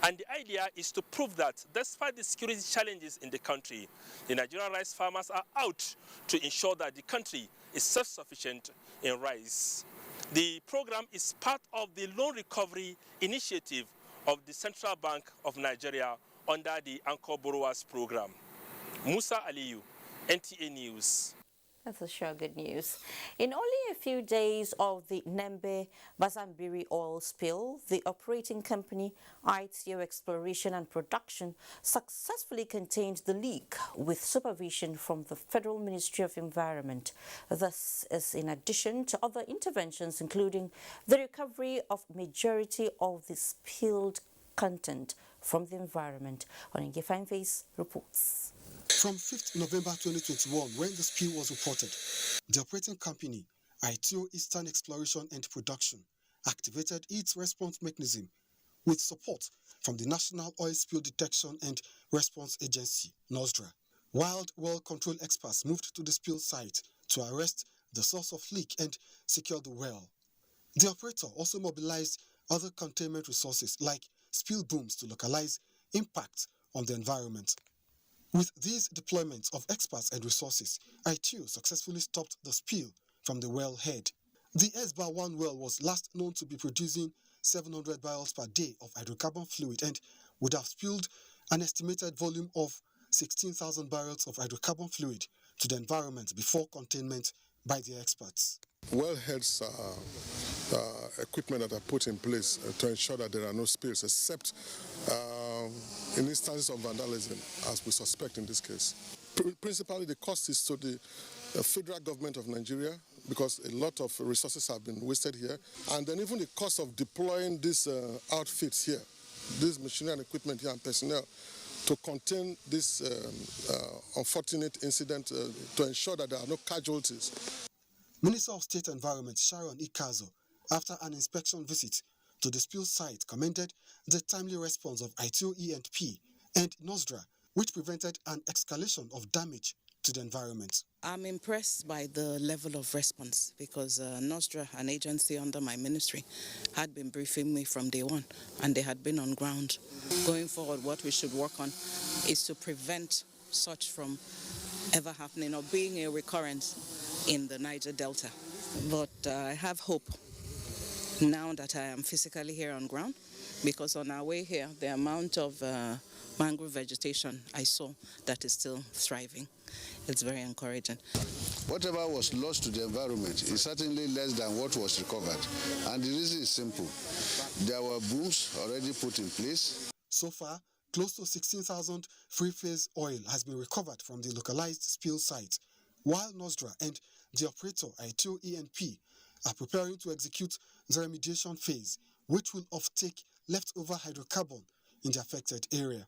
S28: And the idea is to prove that despite the security challenges in the country, the Nigerian rice farmers are out to ensure that the country is self-sufficient in rice. The program is part of the loan recovery initiative of the Central Bank of Nigeria under the Anchor Borrowers Program. Musa Aliyu, NTA News.
S7: That's a sure good news. In only a few days of the Nembe Bazambiri oil spill, the operating company ITO Exploration and Production successfully contained the leak with supervision from the Federal Ministry of Environment. This is in addition to other interventions, including the recovery of majority of the spilled content from the environment. Onenge Fineface reports.
S10: From 5th November 2021, when the spill was reported, the operating company, ITO Eastern Exploration and Production, activated its response mechanism with support from the National Oil Spill Detection and Response Agency, NOSDRA. Wild well control experts moved to the spill site to arrest the source of leak and secure the well. The operator also mobilized other containment resources like spill booms to localize impact on the environment. With these deployments of experts and resources, ITO successfully stopped the spill from the well head. The Esba 1 well was last known to be producing 700 barrels per day of hydrocarbon fluid and would have spilled an estimated volume of 16,000 barrels of hydrocarbon fluid to the environment before containment by the experts.
S23: Wellheads are equipment that are put in place to ensure that there are no spills, except in instances of vandalism, as we suspect in this case. Principally, the cost is to the federal government of Nigeria, because a lot of resources have been wasted here, and then even the cost of deploying these outfits here, this machinery and equipment here and personnel, to contain this unfortunate incident, to ensure that there are no casualties.
S10: Minister of State Environment Sharon Ikazo, after an inspection visit to the spill site, commended the timely response of ITO E&P and NOSDRA, which prevented an escalation of damage to the environment.
S11: I'm impressed by the level of response because NOSDRA, an agency under my ministry, had been briefing me from day one, and they had been on ground. Going forward, what we should work on is to prevent such from ever happening or being a recurrence in the Niger Delta. But I have hope now that I am physically here on ground, because on our way here, the amount of mangrove vegetation I saw that is still thriving. It's very encouraging.
S12: Whatever was lost to the environment is certainly less than what was recovered. And the reason is simple. There were booms already put in place.
S10: So far, close to 16,000 free-phase oil has been recovered from the localized spill site, while NOSDRA and the operator ITO E&P are preparing to execute the remediation phase, which will offtake leftover hydrocarbon in the affected area.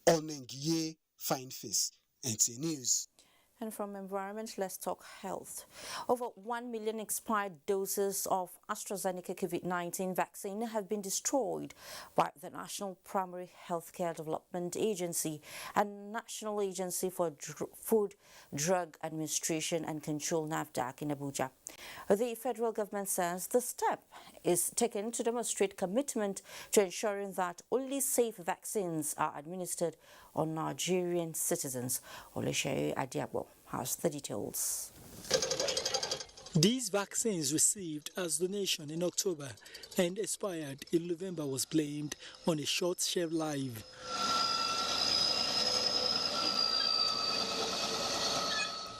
S10: Onengiye Fineface, NTA News.
S7: And from environment, let's talk health. Over 1 million expired doses of AstraZeneca COVID-19 vaccine have been destroyed by the National Primary Healthcare Development Agency and National Agency for Food, Drug Administration and Control (NAFDAC) in Abuja. The federal government says the step is taken to demonstrate commitment to ensuring that only safe vaccines are administered on Nigerian citizens. Oleshaye Adiabo has the details.
S13: These vaccines received as donation in October and expired in November was blamed on a short shelf life.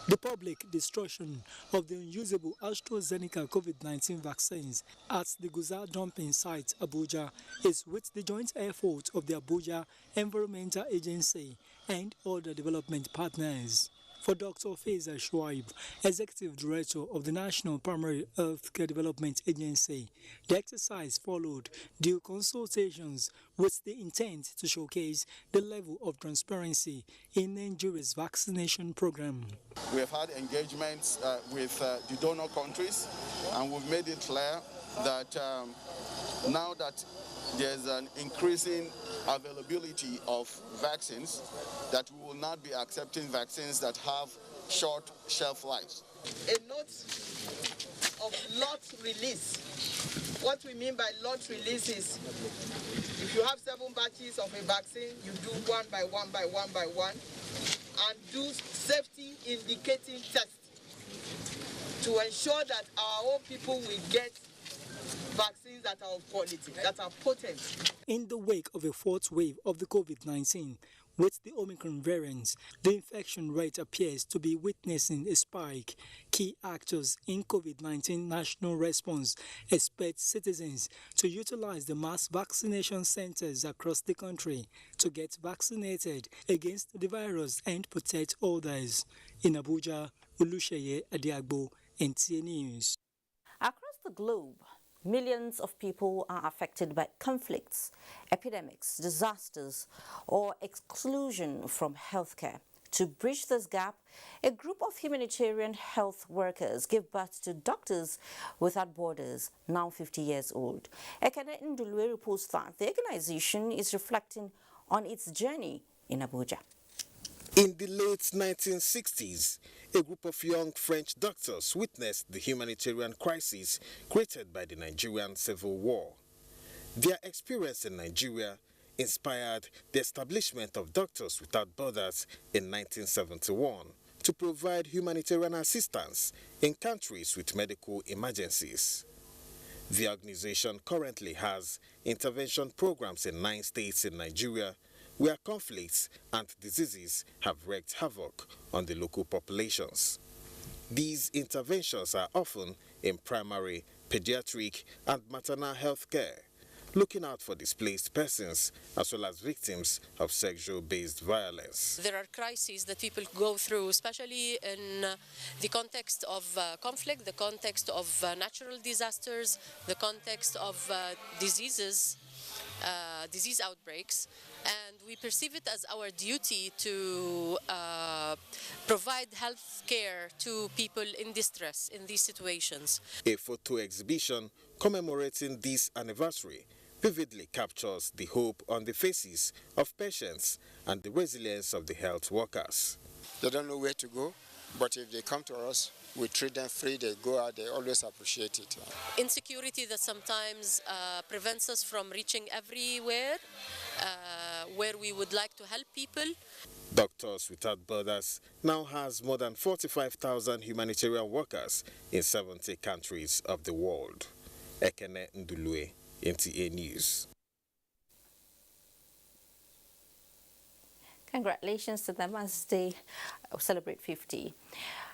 S13: The public destruction of the unusable AstraZeneca COVID-19 vaccines at the Guzar dumping site, Abuja, is with the joint effort of the Abuja Environmental Agency and other development partners. For Dr. Faiza Shuaib, Executive Director of the National Primary Healthcare Development Agency, the exercise followed due consultations with the intent to showcase the level of transparency in Nigeria's vaccination program.
S14: We have had engagements with the donor countries, and we've made it clear that now that there's an increasing availability of vaccines, that we will not be accepting vaccines that have short shelf lives.
S15: A note of lot release. What we mean by lot release is if you have 7 batches of a vaccine, you do one by one and do safety indicating tests to ensure that our own people will get vaccines that are of quality, that are potent.
S13: In the wake of a fourth wave of the COVID-19, with the Omicron variant, the infection rate appears to be witnessing a spike. Key actors in COVID-19 national response expect citizens to utilize the mass vaccination centers across the country to get vaccinated against the virus and protect others. In Abuja, Oleshaye Adiabo, NTA News.
S7: Across the globe, millions of people are affected by conflicts, epidemics, disasters, or exclusion from healthcare. To bridge this gap, a group of humanitarian health workers gave birth to Doctors Without Borders, now 50 years old. Ekene Ntalive reports that the organization is reflecting on its journey in Abuja.
S16: In the late 1960s, a group of young French doctors witnessed the humanitarian crisis created by the Nigerian Civil War. Their experience in Nigeria inspired the establishment of Doctors Without Borders in 1971 to provide humanitarian assistance in countries with medical emergencies. The organization currently has intervention programs in 9 states in Nigeria where conflicts and diseases have wreaked havoc on the local populations. These interventions are often in primary, pediatric, and maternal health care, looking out for displaced persons as well as victims of sexual-based violence.
S17: There are crises that people go through, especially in the context of conflict, the context of natural disasters, the context of disease outbreaks, and we perceive it as our duty to provide health care to people in distress in these situations.
S16: A photo exhibition commemorating this anniversary vividly captures the hope on the faces of patients and the resilience of the health workers.
S18: They don't know where to go, but if they come to us, we treat them free, they go out, they always appreciate it.
S17: Insecurity that sometimes prevents us from reaching everywhere where we would like to help people.
S16: Doctors Without Borders now has more than 45,000 humanitarian workers in 70 countries of the world. Ekene Ntalive, NTA News.
S7: Congratulations to them as they celebrate 50.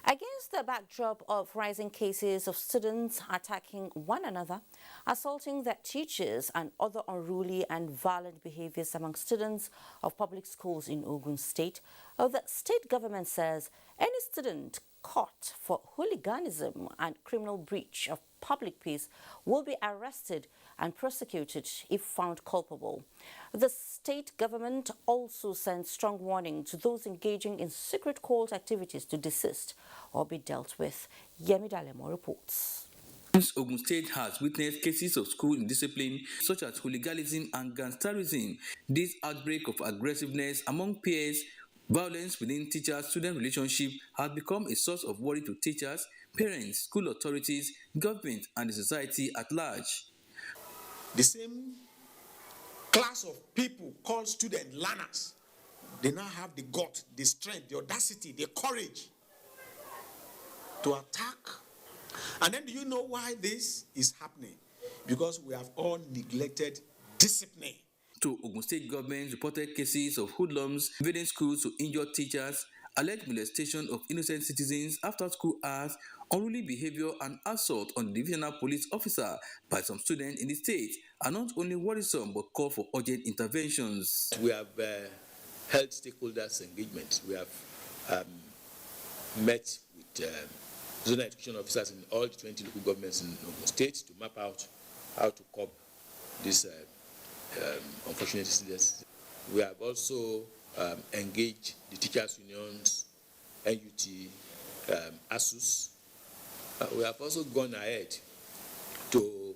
S7: Against the backdrop of rising cases of students attacking one another, assaulting their teachers, and other unruly and violent behaviors among students of public schools in Ogun State, the state government says any student caught for hooliganism and criminal breach of public peace will be arrested and prosecuted if found culpable. The state government also sent strong warning to those engaging in secret cult activities to desist or be dealt with. Yemi Dalemo reports.
S1: Since Ogun State has witnessed cases of school indiscipline such as hooliganism and gangsterism, this outbreak of aggressiveness among peers, violence within teacher-student relationship has become a source of worry to teachers, parents, school authorities, government and the society at large.
S2: The same class of people called student learners, they now have the gut, the strength, the audacity, the courage to attack. And then do you know why this is happening? Because we have all neglected discipline.
S1: Two Ogun State government reported cases of hoodlums invading schools to injure teachers, alleged molestation of innocent citizens after school hours, unruly behavior and assault on the divisional police officer by some students in the state are not only worrisome but call for urgent interventions.
S19: We have held stakeholders engagement. We have met with zonal education officers in all the 20 local governments in Ogun State to map out how to curb this unfortunate incidents. We have also engaged the teachers' unions, NUT, ASUS. We have also gone ahead to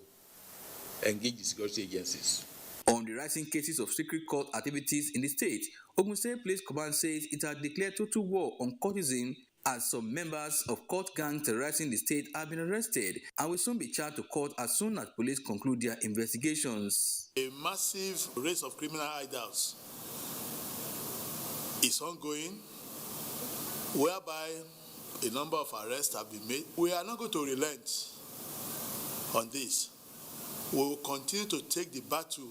S19: engage the security agencies.
S1: On the rising cases of secret cult activities in the state, Ogun State Police Command says it has declared total war on cultism as some members of cult gangs terrorizing the state have been arrested and will soon be charged to court as soon as police conclude their investigations.
S23: A massive race of criminal idols is ongoing, whereby a number of arrests have been made. We are not going to relent on this. We will continue to take the battle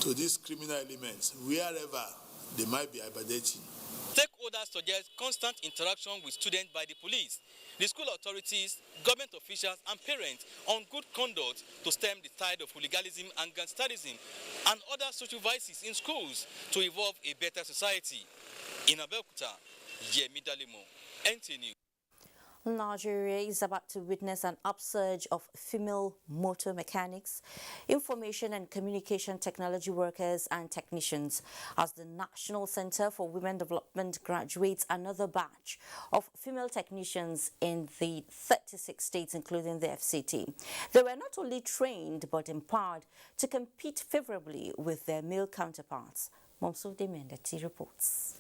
S23: to these criminal elements wherever they might be hibernating.
S20: Stakeholders suggest constant interaction with students by the police, the school authorities, government officials and parents on good conduct to stem the tide of hooliganism and gangsterism and other social vices in schools to evolve a better society. In Abuja, Yemi Dalemo, NT News.
S7: Nigeria is about to witness an upsurge of female motor mechanics, information and communication technology workers and technicians as the National Center for Women Development graduates another batch of female technicians in the 36 states, including the FCT. They were not only trained but empowered to compete favorably with their male counterparts. Momso Demendati reports.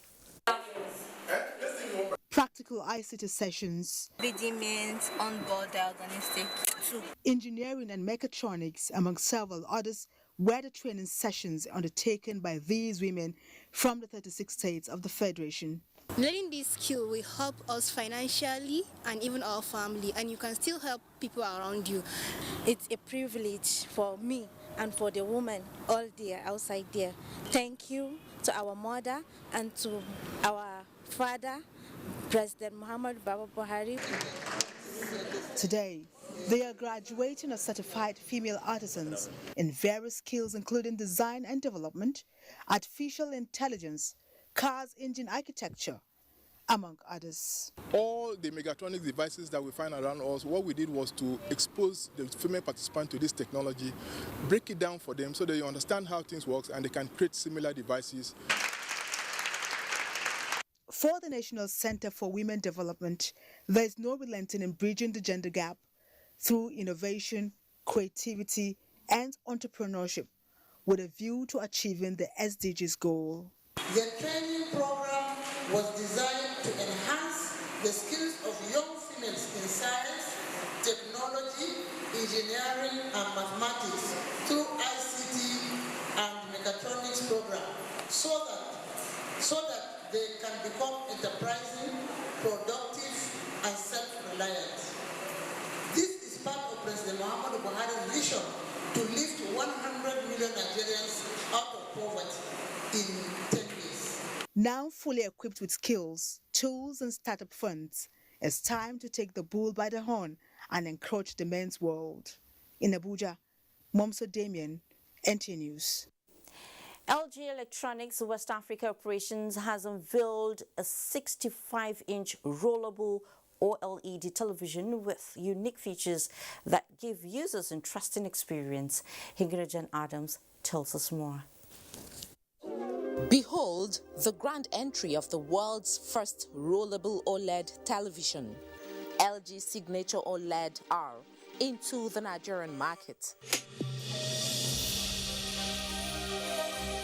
S21: Practical ICT sessions,
S22: rudiments, onboard diagnostic,
S21: engineering and mechatronics, among several others, were the training sessions undertaken by these women from the 36 states of the Federation.
S22: Learning this skill will help us financially and even our family, and you can still help people around you. It's a privilege for me and for the women all there outside there. Thank you to our mother and to our father, President Muhammad Baba Buhari.
S21: Today, they are graduating as certified female artisans in various skills including design and development, artificial intelligence, cars engine architecture, among others.
S23: All the mechatronic devices that we find around us, what we did was to expose the female participants to this technology, break it down for them so that they understand how things work and they can create similar devices.
S21: For the National Center for Women Development, there is no relenting in bridging the gender gap through innovation, creativity, and entrepreneurship with a view to achieving the SDGs goal.
S15: The training program was designed to enhance the skills of young females in science, technology, engineering, and mathematics through ICT and mechatronics program so that they can become enterprising, productive, and self-reliant. This is part of President Muhammad Buhari's vision to lift 100 million Nigerians out of poverty in 10 years.
S21: Now fully equipped with skills, tools, and startup funds, it's time to take the bull by the horn and encroach the men's world. In Abuja, Momso Damien, NT News.
S7: LG Electronics West Africa Operations has unveiled a 65-inch rollable OLED television with unique features that give users interesting experience. Hingrejan Adams tells us more.
S3: Behold the grand entry of the world's first rollable OLED television, LG Signature OLED R, into the Nigerian market.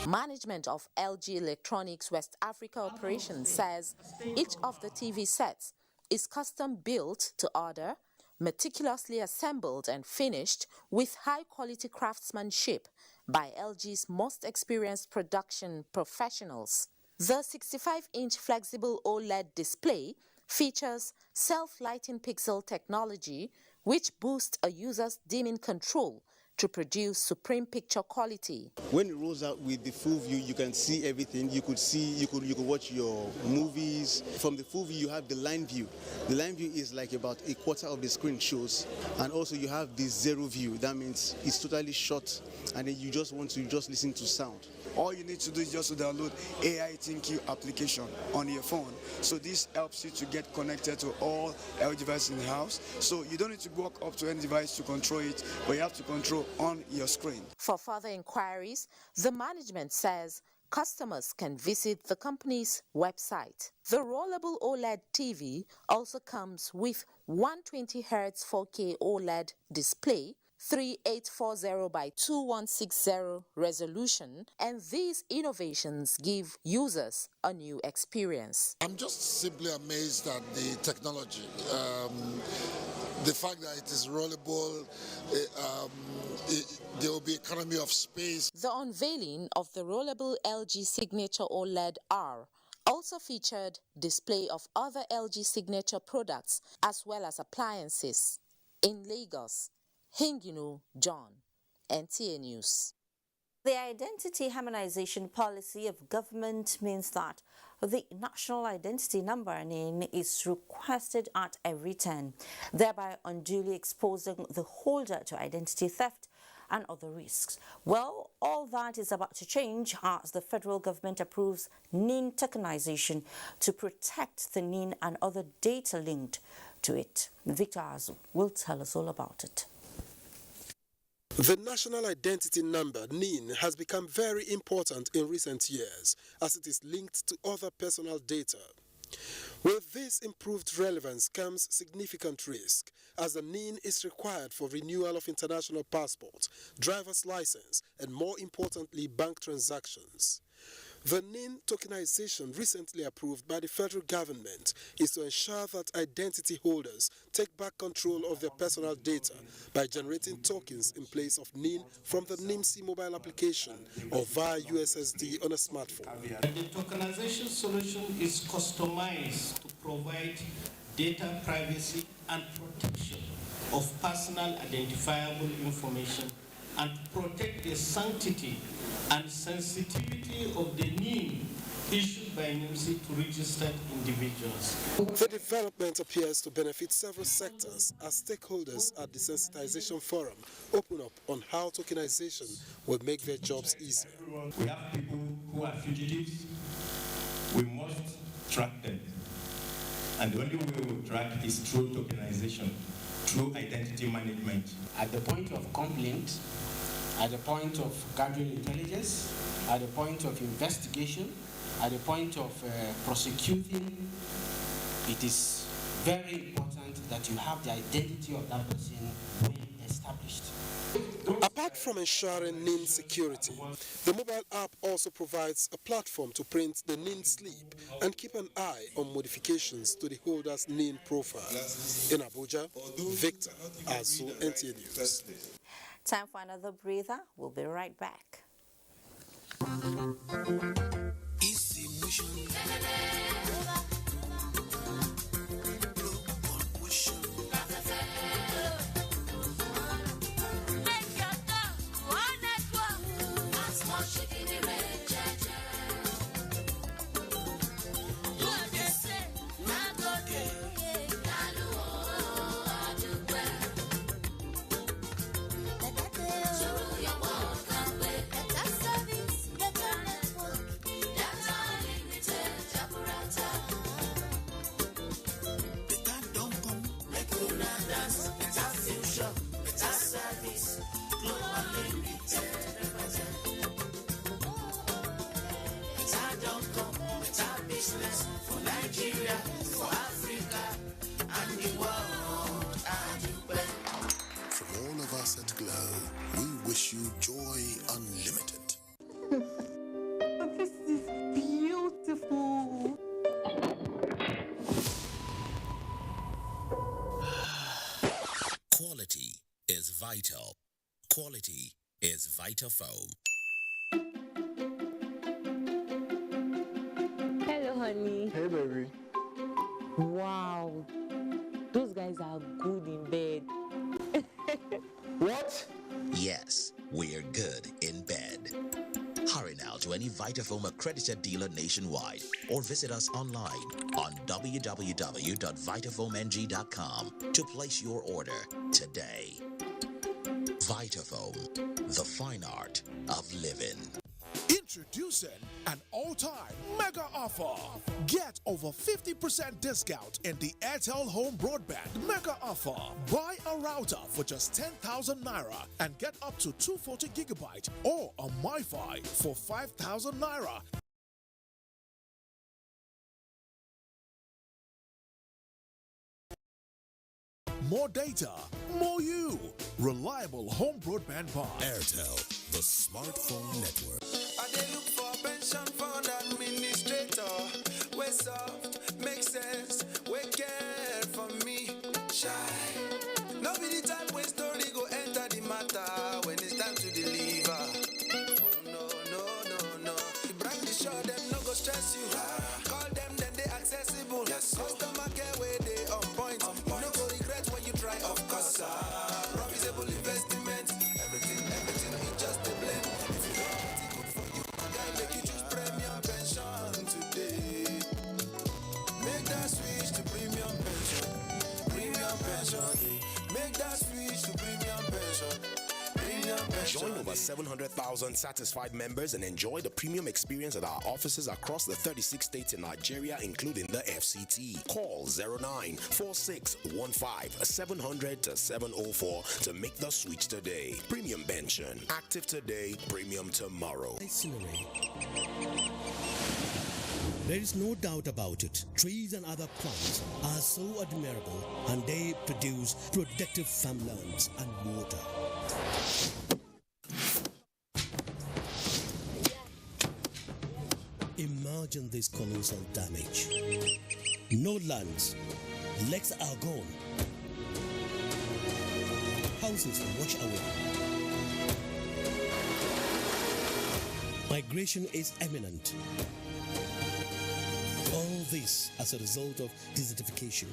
S3: Management of LG Electronics West Africa operations says each of the TV sets is custom built to order, meticulously assembled and finished with high-quality craftsmanship by LG's most experienced production professionals. The 65-inch flexible OLED display features self-lighting pixel technology, which boosts a user's dimming control to produce supreme picture quality.
S4: When it rolls out with the full view, you can see everything. You could watch your movies. From the full view, you have the line view. The line view is like about a quarter of the screen shows. And also you have the zero view. That means it's totally short, and then you just want to listen to sound.
S5: All you need to do is just to download AI ThinQ application on your phone. So this helps you to get connected to all LG devices in the house. So you don't need to walk up to any device to control it, but you have to control on your screen.
S3: For further inquiries, the management says customers can visit the company's website. The rollable OLED TV also comes with 120Hz 4K OLED display, 3840 by 2160 resolution, and these innovations give users a new experience.
S6: I'm just simply amazed at the technology. The fact that it is rollable, there will be economy of space.
S3: The unveiling of the rollable LG Signature OLED R also featured display of other LG Signature products as well as appliances. In Lagos, Hinginu John, NTA News.
S7: The identity harmonization policy of government means that the national identity number NIN is requested at every turn, thereby unduly exposing the holder to identity theft and other risks. Well, all that is about to change as the federal government approves NIN tokenization to protect the NIN and other data linked to it. Victor Azu will tell us all about it.
S10: The National Identity Number, NIN, has become very important in recent years as it is linked to other personal data. With this improved relevance comes significant risk, as the NIN is required for renewal of international passports, driver's license, and more importantly, bank transactions. The NIN tokenization recently approved by the federal government is to ensure that identity holders take back control of their personal data by generating tokens in place of NIN from the NIMC mobile application or via USSD on a smartphone.
S24: The tokenization solution is customized to provide data privacy and protection of personal identifiable information and to protect the sanctity and sensitivity of the NIN issued by NIMC to registered individuals.
S10: The development appears to benefit several sectors as stakeholders at the Sensitization Forum open up on how tokenization will make their jobs easier.
S25: We have people who are fugitives. We must track them. And the only way we will track is through tokenization, through identity management.
S26: At the point of complaint, at the point of gathering intelligence, at the point of investigation, at the point of prosecuting, it is very important that you have the identity of that person well established.
S10: Apart from ensuring NIN security, the mobile app also provides a platform to print the NIN slip and keep an eye on modifications to the holder's NIN profile. In Abuja, Victor Azu, NTA News.
S7: Time for another breather. We'll be right back.
S8: business for Nigeria, for Africa, and the world.
S9: From all of us at Glow, we wish you joy unlimited.
S11: This is beautiful.
S12: Quality is vital. Quality is Vitafoam.
S13: Hello, honey.
S14: Hey, baby.
S13: Wow. Those guys are good in bed.
S14: What?
S12: Yes, we're good in bed. Hurry now to any Vitafoam accredited dealer nationwide or visit us online on www.vitafoamng.com to place your order today. Vitafoam, the fine art of living.
S27: Introducing an all-time mega offer. Get over 50% discount in the Airtel Home Broadband mega offer. Buy a router for just 10,000 naira and get up to 240 gigabyte or a MiFi for 5,000 naira. More data, more you. Reliable home broadband by
S12: Airtel, the smartphone network.
S8: I dey look for pension fund administrator. We soft, make sense, we care for me. Shy. No be the type when story go enter the matter when it's time to deliver. Oh no. The brand is sure them no go stress you. Call them then they accessible. Yes, customer care where they on point. You no go regret when you try, of course. Profitable investment, everything is just a blend. If you don't want it good for you, guy make you choose premium pension today. Make that switch to premium pension. Premium pension. Make that switch to premium pension.
S28: Join over 700,000 satisfied members and enjoy the premium experience at our offices across the 36 states in Nigeria, including the FCT. Call 094615-700-704 to make the switch today. Premium pension. Active today, premium tomorrow.
S29: There is no doubt about it. Trees and other plants are so admirable and they produce productive farmlands and water. Imagine this colossal damage. No lands, lakes are gone. Houses wash away. Migration is imminent. All this as a result of desertification.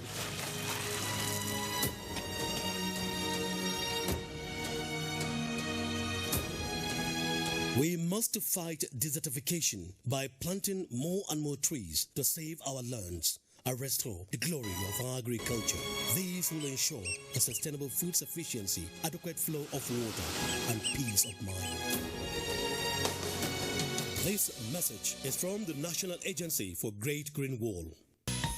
S29: We must fight desertification by planting more and more trees to save our lands and restore the glory of our agriculture. These will ensure a sustainable food sufficiency, adequate flow of water, and peace of mind. This message is from the National Agency for Great Green Wall.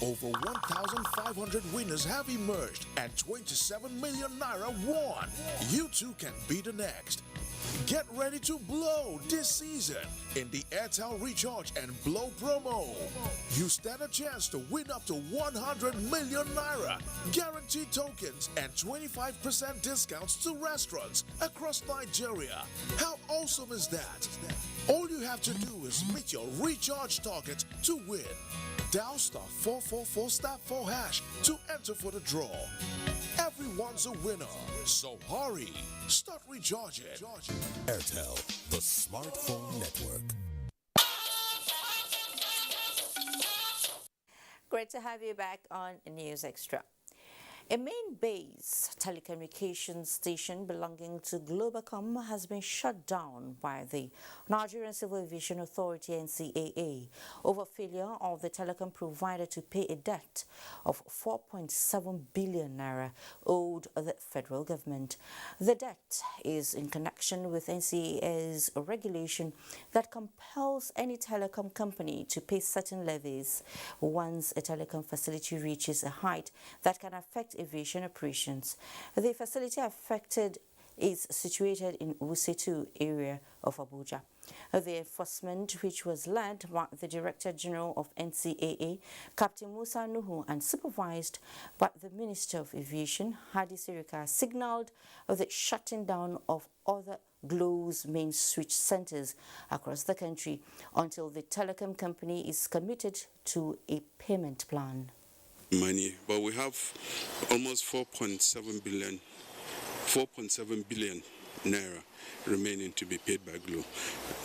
S27: Over 1,500 winners have emerged and 27 million naira won. You too can be the next. Get ready to blow this season in the Airtel Recharge and Blow promo. You stand a chance to win up to 100 million naira, guaranteed tokens, and 25% discounts to restaurants across Nigeria. How awesome is that? All you have to do is meet your recharge target to win. Dial *444*4# to enter for the draw. Everyone's a winner, so hurry. Start recharging.
S12: Airtel, the smartphone network.
S7: Great to have you back on News Extra. A main base telecommunications station belonging to Globacom has been shut down by the Nigerian Civil Aviation Authority (NCAA) over failure of the telecom provider to pay a debt of 4.7 billion naira owed the federal government. The debt is in connection with NCAA's regulation that compels any telecom company to pay certain levies once a telecom facility reaches a height that can affect aviation operations. The facility affected is situated in Usetu area of Abuja. The enforcement, which was led by the Director General of NCAA, Captain Musa Nuhu, and supervised by the Minister of Aviation, Hadi Sirika, signaled the shutting down of other GLO's main switch centers across the country until the telecom company is committed to a payment plan.
S1: Money, but we have almost 4.7 billion naira remaining to be paid by GLO.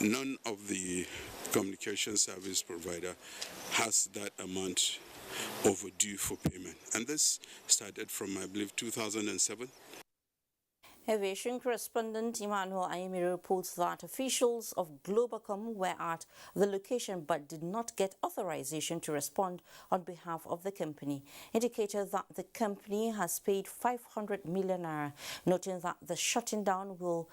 S1: None of the communication service provider has that amount overdue for payment, and this started from, I believe, 2007.
S7: Aviation correspondent Emmanuel Ayemi reports that officials of Globacom were at the location but did not get authorization to respond on behalf of the company, indicated that the company has paid 500 million naira, noting that the shutting down will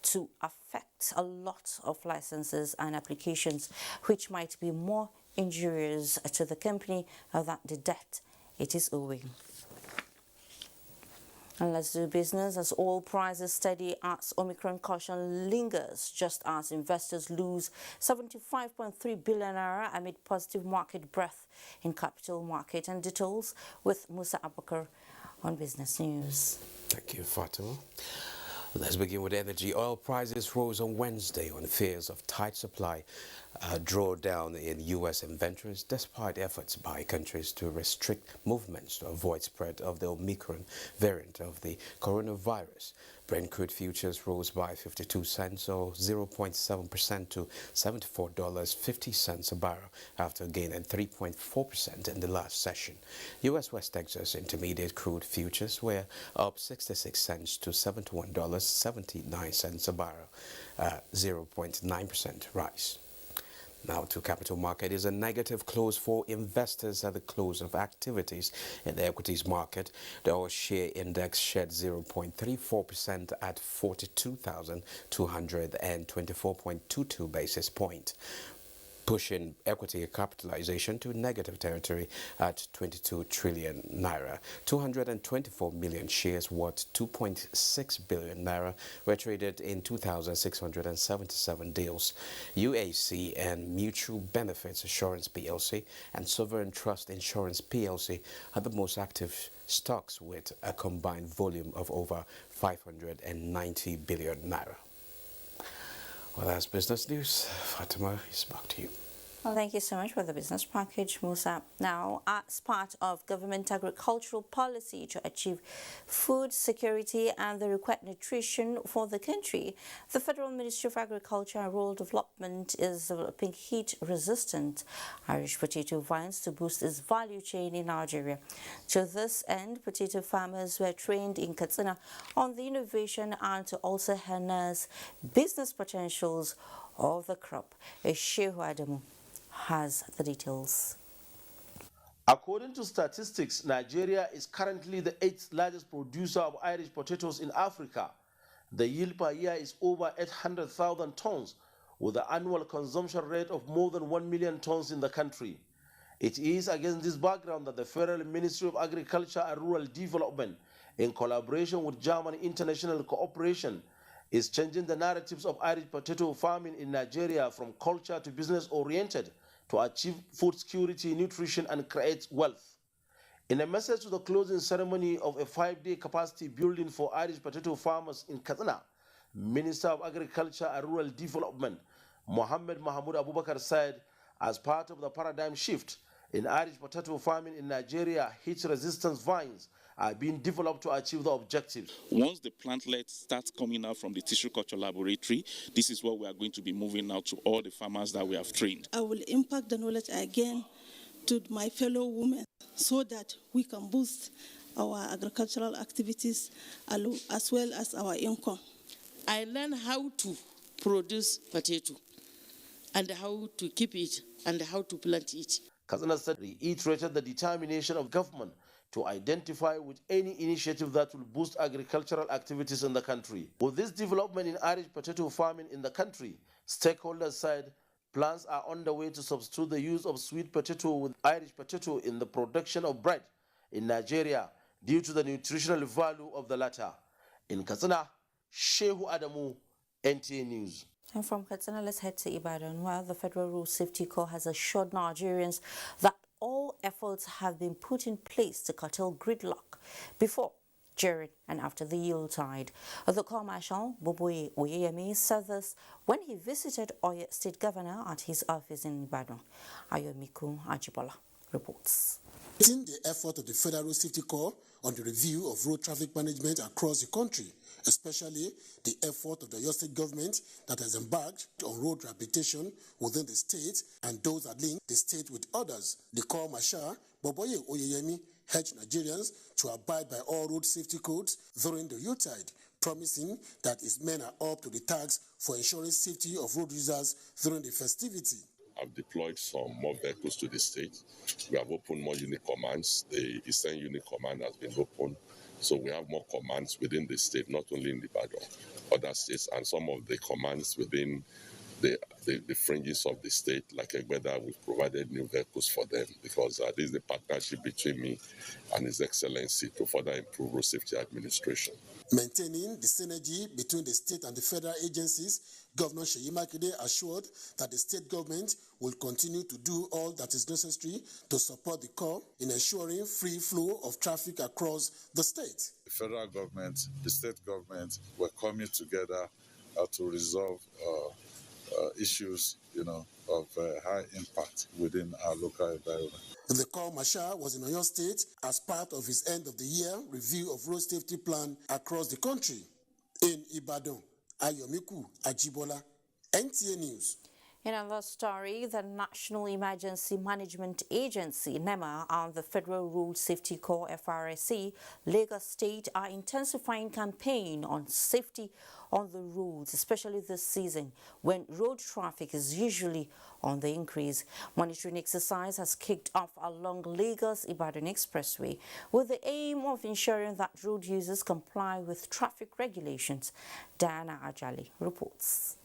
S7: to affect a lot of licenses and applications, which might be more injurious to the company than the debt it is owing. And let's do business as oil prices steady as Omicron caution lingers, just as investors lose 75.3 billion naira amid positive market breadth in capital market. And details with Musa Abakar on Business News.
S2: Thank you, Fatima. Let's begin with energy. Oil prices rose on Wednesday on fears of tight supply, drawdown in U.S. inventories, despite efforts by countries to restrict movements to avoid spread of the Omicron variant of the coronavirus. Brent crude futures rose by 52 cents or 0.7% to $74.50 a barrel after gaining 3.4% in the last session. U.S. West Texas Intermediate crude futures were up 66 cents to $71.79 a barrel, 0.9% rise. Now to capital market. Is a negative close for investors at the close of activities in the equities market. The oil share index shed 0.34% at 42,224.22 basis points, pushing equity capitalization to negative territory at 22 trillion naira. 224 million shares worth 2.6 billion naira were traded in 2,677 deals. UAC and Mutual Benefits Assurance PLC and Sovereign Trust Insurance PLC are the most active stocks with a combined volume of over 590 billion naira. Well, that's business news. Fatima, it's back to you.
S7: Well, thank you so much for the business package, Musa. Now, as part of government agricultural policy to achieve food security and the required nutrition for the country, the Federal Ministry of Agriculture and Rural Development is developing heat-resistant Irish potato vines to boost its value chain in Nigeria. To this end, potato farmers were trained in Katsina on the innovation and to also harness business potentials of the crop. Shehu Adamu has the details.
S14: According to statistics, Nigeria is currently the 8th largest producer of Irish potatoes in Africa. The yield per year is over 800,000 tons, with an annual consumption rate of more than 1 million tons in the country. It is against this background that the Federal Ministry of Agriculture and Rural Development, in collaboration with German International Cooperation, is changing the narratives of Irish potato farming in Nigeria from culture to business-oriented to achieve food security, nutrition, and create wealth. In a message to the closing ceremony of a 5-day capacity building for Irish potato farmers in Katsina, Minister of Agriculture and Rural Development, Mohammed Mahmoud Abubakar said, as part of the paradigm shift in Irish potato farming in Nigeria, heat-resistance vines are being developed to achieve the objectives.
S16: Once the plantlet starts coming out from the tissue culture laboratory, this is what we are going to be moving out to all the farmers that we have trained.
S17: I will impact the knowledge again to my fellow women so that we can boost our agricultural activities as well as our income.
S18: I learned how to produce potato and how to keep it and how to plant it.
S14: Katsina State reiterated the determination of government to identify with any initiative that will boost agricultural activities in the country. With this development in Irish potato farming in the country, stakeholders said plans are underway to substitute the use of sweet potato with Irish potato in the production of bread in Nigeria due to the nutritional value of the latter. In Katsina, Shehu Adamu, NTA News.
S7: And from Katsina, let's head to Ibadan, where the Federal Road Safety Corps has assured Nigerians that all efforts have been put in place to curtail gridlock before, during and after the Yuletide. The Corps Marshal, Boboye Oyeyemi, said this when he visited Oyo State Governor at his office in Ibadan. Ayomiku Ajibola reports.
S9: In the effort of the Federal Safety Corps on the review of road traffic management across the country, especially the effort of the Oyo State government that has embarked on road rehabilitation within the state and those that link the state with others. The Corps Marshal, Boboye Oyeyemi, urged Nigerians to abide by all road safety codes during the Yuletide, promising that his men are up to the task for ensuring safety of road users during the festivity.
S4: I've deployed some more vehicles to the state. We have opened more unit commands. The Eastern Unit Command has been opened. So we have more commands within the state, not only in Ibadan, other states, and some of the commands within the fringes of the state, like Egbeda, we've provided new vehicles for them because this is the partnership between me and His Excellency to further improve road safety administration.
S9: Maintaining the synergy between the state and the federal agencies, Governor Seyi Makinde assured that the state government will continue to do all that is necessary to support the Corps in ensuring free flow of traffic across the state.
S5: The federal government, the state government were coming together to resolve issues, of high impact within our local environment.
S9: The Corps Marshal was in Oyo State as part of his end-of-the-year review of road safety plan across the country. In Ibadan, Ayomiku Ajibola, NTA News.
S7: In another story, the National Emergency Management Agency, NEMA, and the Federal Road Safety Corps, FRSC, Lagos State, are intensifying campaign on safety on the roads, especially this season when road traffic is usually on the increase. Monitoring exercise has kicked off along Lagos-Ibadan Expressway with the aim of ensuring that road users comply with traffic regulations. Diana Ajali reports.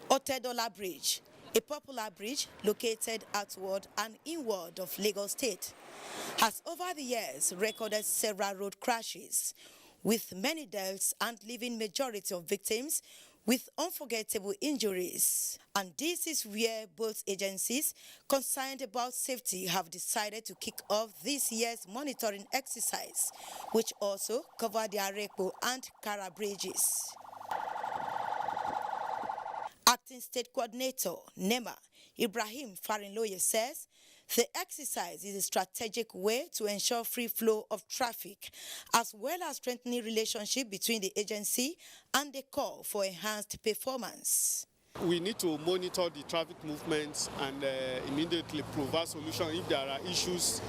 S6: Otedola Bridge, a popular bridge located outward and inward of Lagos State, has over the years recorded several road crashes, with many deaths and leaving majority of victims with unforgettable injuries. And this is where both agencies concerned about safety have decided to kick off this year's monitoring exercise, which also covered the Arepo and Kara bridges. Acting State Coordinator, NEMA, Ibrahim Farinloye says the exercise is a strategic way to ensure free flow of traffic, as well as strengthening relationship between the agency and the Corps for enhanced performance.
S15: We need to monitor the traffic movements and immediately provide solutions if there are issues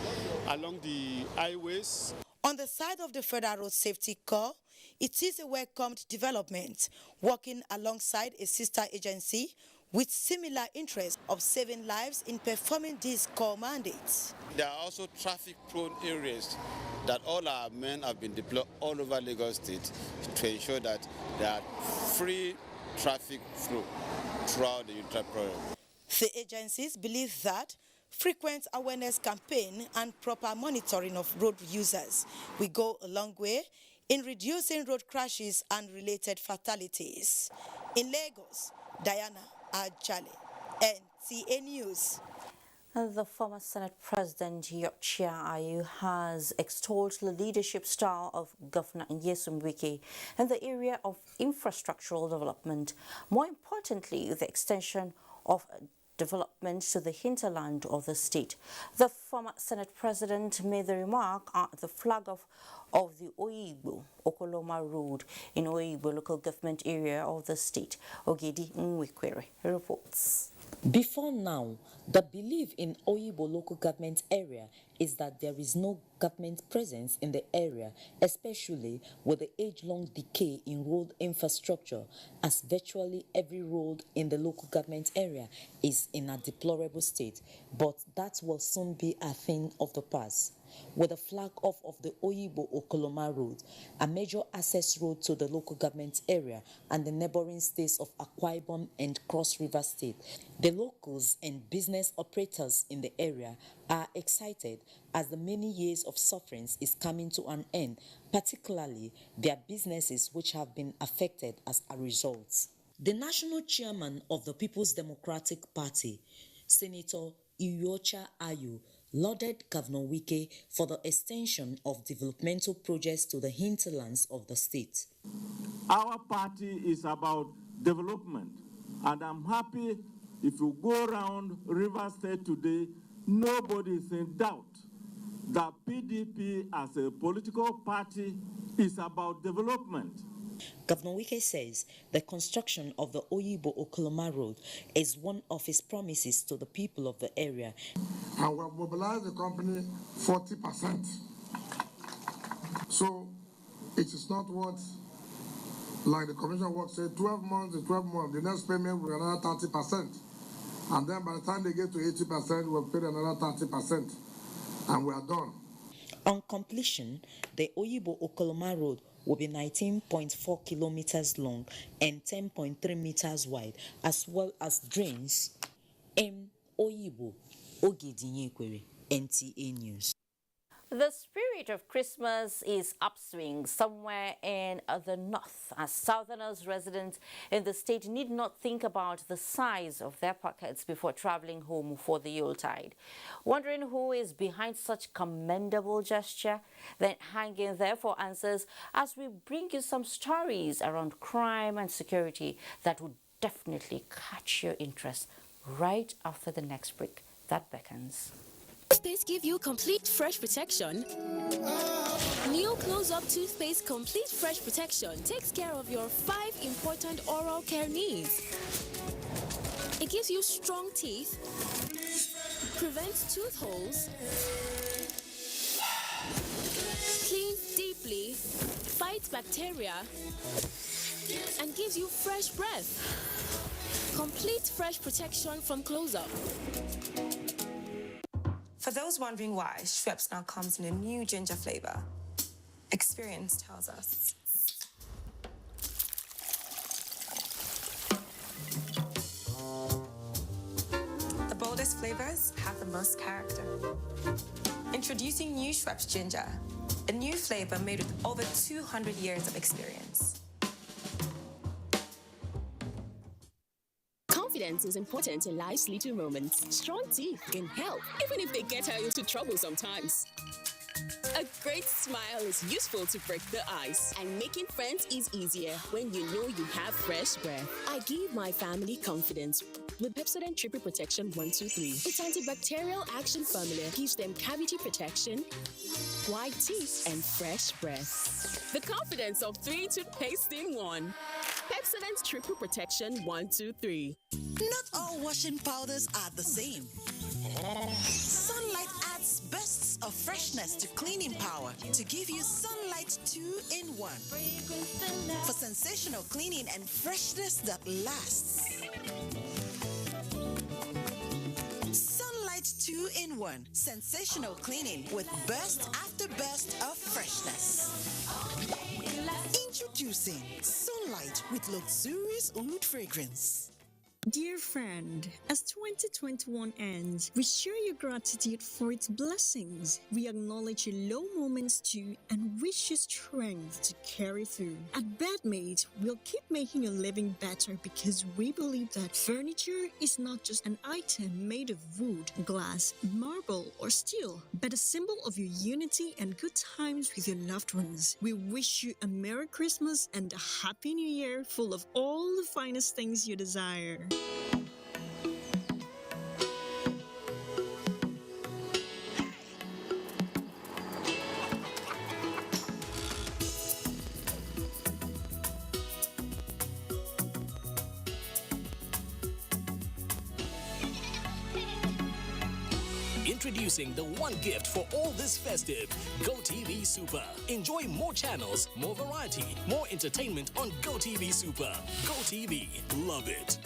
S15: along the highways.
S6: On the side of the Federal Road Safety Corps, it is a welcomed development, working alongside a sister agency with similar interest of saving lives in performing these core mandates.
S19: There are also traffic-prone areas that all our men have been deployed all over Lagos State to ensure that there are free traffic flow throughout the entire program.
S6: The agencies believe that frequent awareness campaign and proper monitoring of road users will go a long way in reducing road crashes and related fatalities. In Lagos, Diana Ajale, NTA News.
S7: The former Senate President Yochia Ayu has extolled the leadership style of Governor Nyesom Wike in the area of infrastructural development. More importantly, the extension of development to the hinterland of the state. The former Senate President made the remark at the flag of the Oyibo Okoloma Road in Oyibo local government area of the state. Ogedi Nwikwere reports.
S13: Before now, the belief in Oyibo local government area is that there is no government presence in the area, especially with the age-long decay in road infrastructure, as virtually every road in the local government area is in a deplorable state. But that will soon be a thing of the past. With the flag off of the Oyibo Okoloma Road, a major access road to the local government area and the neighboring states of Akwa Ibom and Cross River State, the locals and business operators in the area are excited as the many years of sufferings is coming to an end, particularly their businesses which have been affected as a result. The national chairman of the People's Democratic Party, Senator Iyocha Ayu, lauded Governor Wike for the extension of developmental projects to the hinterlands of the state.
S3: Our party is about development, and I'm happy if you go around Rivers State today, nobody is in doubt that PDP as a political party is about development.
S13: Governor Wike says the construction of the Oyibo-Okoloma Road is one of his promises to the people of the area.
S10: And we have mobilized the company 40%. So it is not what, like the commission work said, 12 months to 12 months, the next payment will be another 30%. And then by the time they get to 80%, we'll pay another 30%. And we are done.
S13: On completion, the Oyibo-Okoloma Road will be 19.4 kilometers long and 10.3 meters wide, as well as drains. Oyibo Ogedinyekwere, NTA News.
S7: The spirit of Christmas is upswing somewhere in the north, as southerners residents in the state need not think about the size of their pockets before traveling home for the Yuletide. Wondering who is behind such commendable gesture? Then hang in there for answers as we bring you some stories around crime and security that would definitely catch your interest right after the next break that beckons.
S20: Toothpaste give you complete fresh protection. New Close-Up Toothpaste Complete Fresh Protection takes care of your 5 important oral care needs. It gives you strong teeth, prevents tooth holes, cleans deeply, fights bacteria, and gives you fresh breath. Complete fresh protection from Close-Up.
S21: For those wondering why, Schweppes now comes in a new ginger flavor. Experience tells us. The boldest flavors have the most character. Introducing new Schweppes Ginger, a new flavor made with over 200 years of experience.
S20: Confidence is important in life's little moments. Strong teeth can help, even if they get her into trouble sometimes. A great smile is useful to break the ice, and making friends is easier when you know you have fresh breath. I give my family confidence with Pepsodent Triple Protection 123. Its antibacterial action formula gives them cavity protection, white teeth, and fresh breath. The confidence of 3 toothpaste in 1. Pepsodent Triple Protection 123.
S22: Not all washing powders are the same. Sunlight adds bursts of freshness to cleaning power to give you Sunlight 2-in-1 for sensational cleaning and freshness that lasts. Sunlight 2-in-1 sensational cleaning with burst after burst of freshness. Introducing Sunlight with luxurious oud fragrance.
S23: Dear friend, as 2021 ends, we share your gratitude for its blessings. We acknowledge your low moments too and wish you strength to carry through. At Bedmate, we'll keep making your living better because we believe that furniture is not just an item made of wood, glass, marble, or steel, but a symbol of your unity and good times with your loved ones. We wish you a Merry Christmas and a Happy New Year full of all the finest things you desire.
S28: Introducing the one gift for all this festive, GoTV Super. Enjoy more channels, more variety, more entertainment on GoTV Super. GoTV, love it.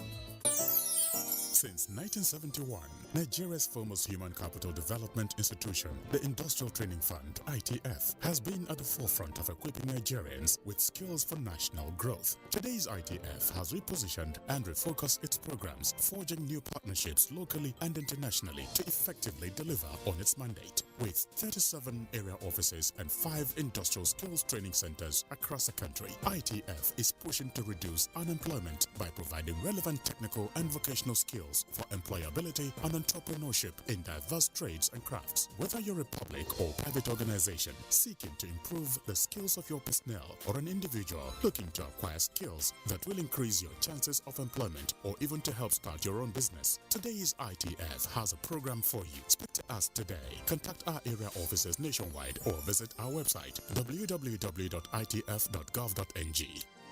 S1: Since 1971, Nigeria's foremost human capital development institution, the Industrial Training Fund, ITF, has been at the forefront of equipping Nigerians with skills for national growth. Today's ITF has repositioned and refocused its programs, forging new partnerships locally and internationally to effectively deliver on its mandate. With 37 area offices and 5 industrial skills training centers across the country, ITF is pushing to reduce unemployment by providing relevant technical and vocational skills for employability and entrepreneurship in diverse trades and crafts. Whether you're a public or private organization seeking to improve the skills of your personnel or an individual looking to acquire skills that will increase your chances of employment or even to help start your own business, today's ITF has a program for you. Speak to us today. Contact our area offices nationwide or visit our website www.itf.gov.ng.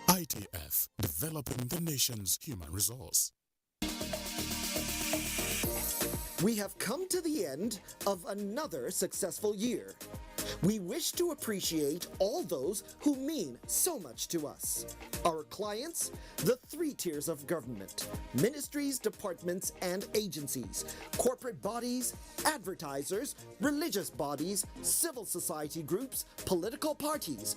S1: ITF, developing the nation's human resource.
S8: We have come to the end of another successful year. We wish to appreciate all those who mean so much to us. Our clients, the 3 tiers of government, ministries, departments, and agencies, corporate bodies, advertisers, religious bodies, civil society groups, political parties.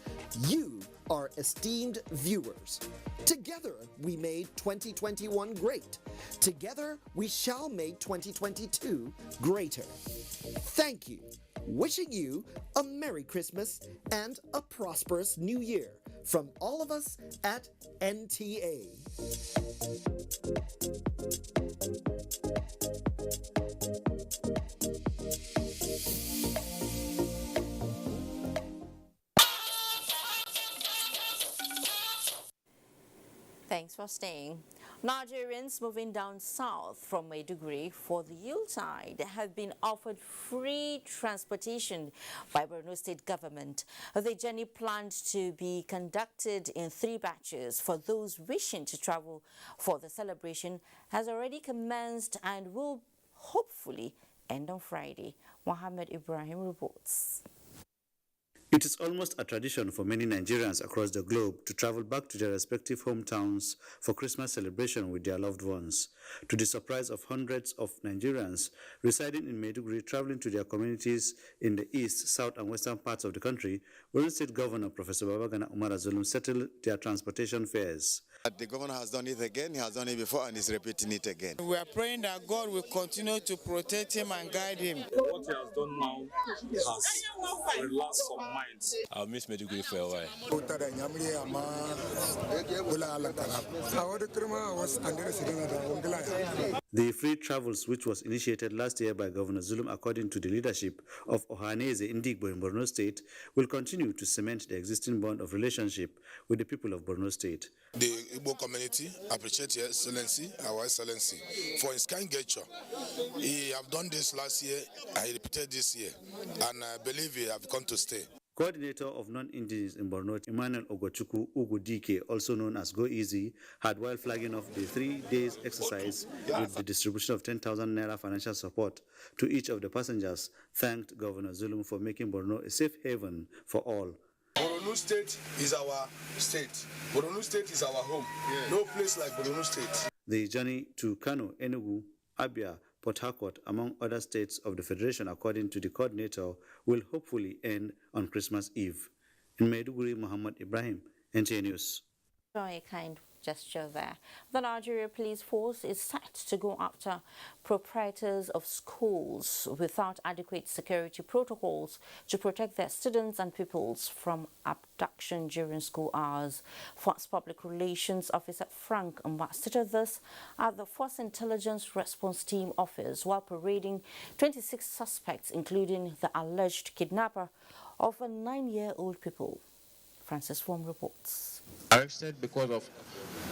S8: You are esteemed viewers. Together, we made 2021 great. Together, we shall make 2022 greater. Thank you. Wishing you a Merry Christmas and a prosperous New Year from all of us at NTA.
S7: Thanks for staying. Nigerians moving down south from Maiduguri for the Yuletide have been offered free transportation by Borno State government. The journey planned to be conducted in 3 batches for those wishing to travel for the celebration has already commenced and will hopefully end on Friday. Mohammed Ibrahim reports.
S11: It is almost a tradition for many Nigerians across the globe to travel back to their respective hometowns for Christmas celebration with their loved ones. To the surprise of hundreds of Nigerians residing in Maiduguri traveling to their communities in the east, south and western parts of the country, Borno State Governor Professor Babagana Umar Zulum settled their transportation fares.
S12: The governor has done it again, he has done it before and he's repeating it again.
S24: We are praying that God will continue to protect him and guide him.
S25: What he has done now has relaxed some minds. I'll miss Maiduguri for a while.
S11: The free travels, which was initiated last year by Governor Zulum according to the leadership of Ohaneze Indigbo in Borno State, will continue to cement the existing bond of relationship with the people of Borno State.
S26: The Igbo community appreciates Your Excellency, our Excellency, for his kind gesture. He have done this last year, I repeated this year, and I believe he have come to stay.
S11: Coordinator of non-indigenous in Borno, Emmanuel Ogochukwu Ugudike, also known as Go Easy, had while flagging off the 3 days exercise with the distribution of 10,000 naira financial support to each of the passengers, thanked Governor Zulum for making Borno a safe haven for all.
S26: Borno State is our state. Borno State is our home. Yeah. No place like Borno State.
S11: The journey to Kano, Enugu, Abia, Port Harcourt, among other states of the Federation, according to the coordinator, will hopefully end on Christmas Eve. In Maiduguri, Muhammad Ibrahim, NTA News.
S7: Very kind gesture there. The Nigeria Police Force is set to go after proprietors of schools without adequate security protocols to protect their students and pupils from abduction during school hours. Force Public Relations Officer Frank Mba stated this at the Force Intelligence Response Team office while parading 26 suspects, including the alleged kidnapper of a 9-year-old pupil. Francis Form reports.
S27: Arrested because of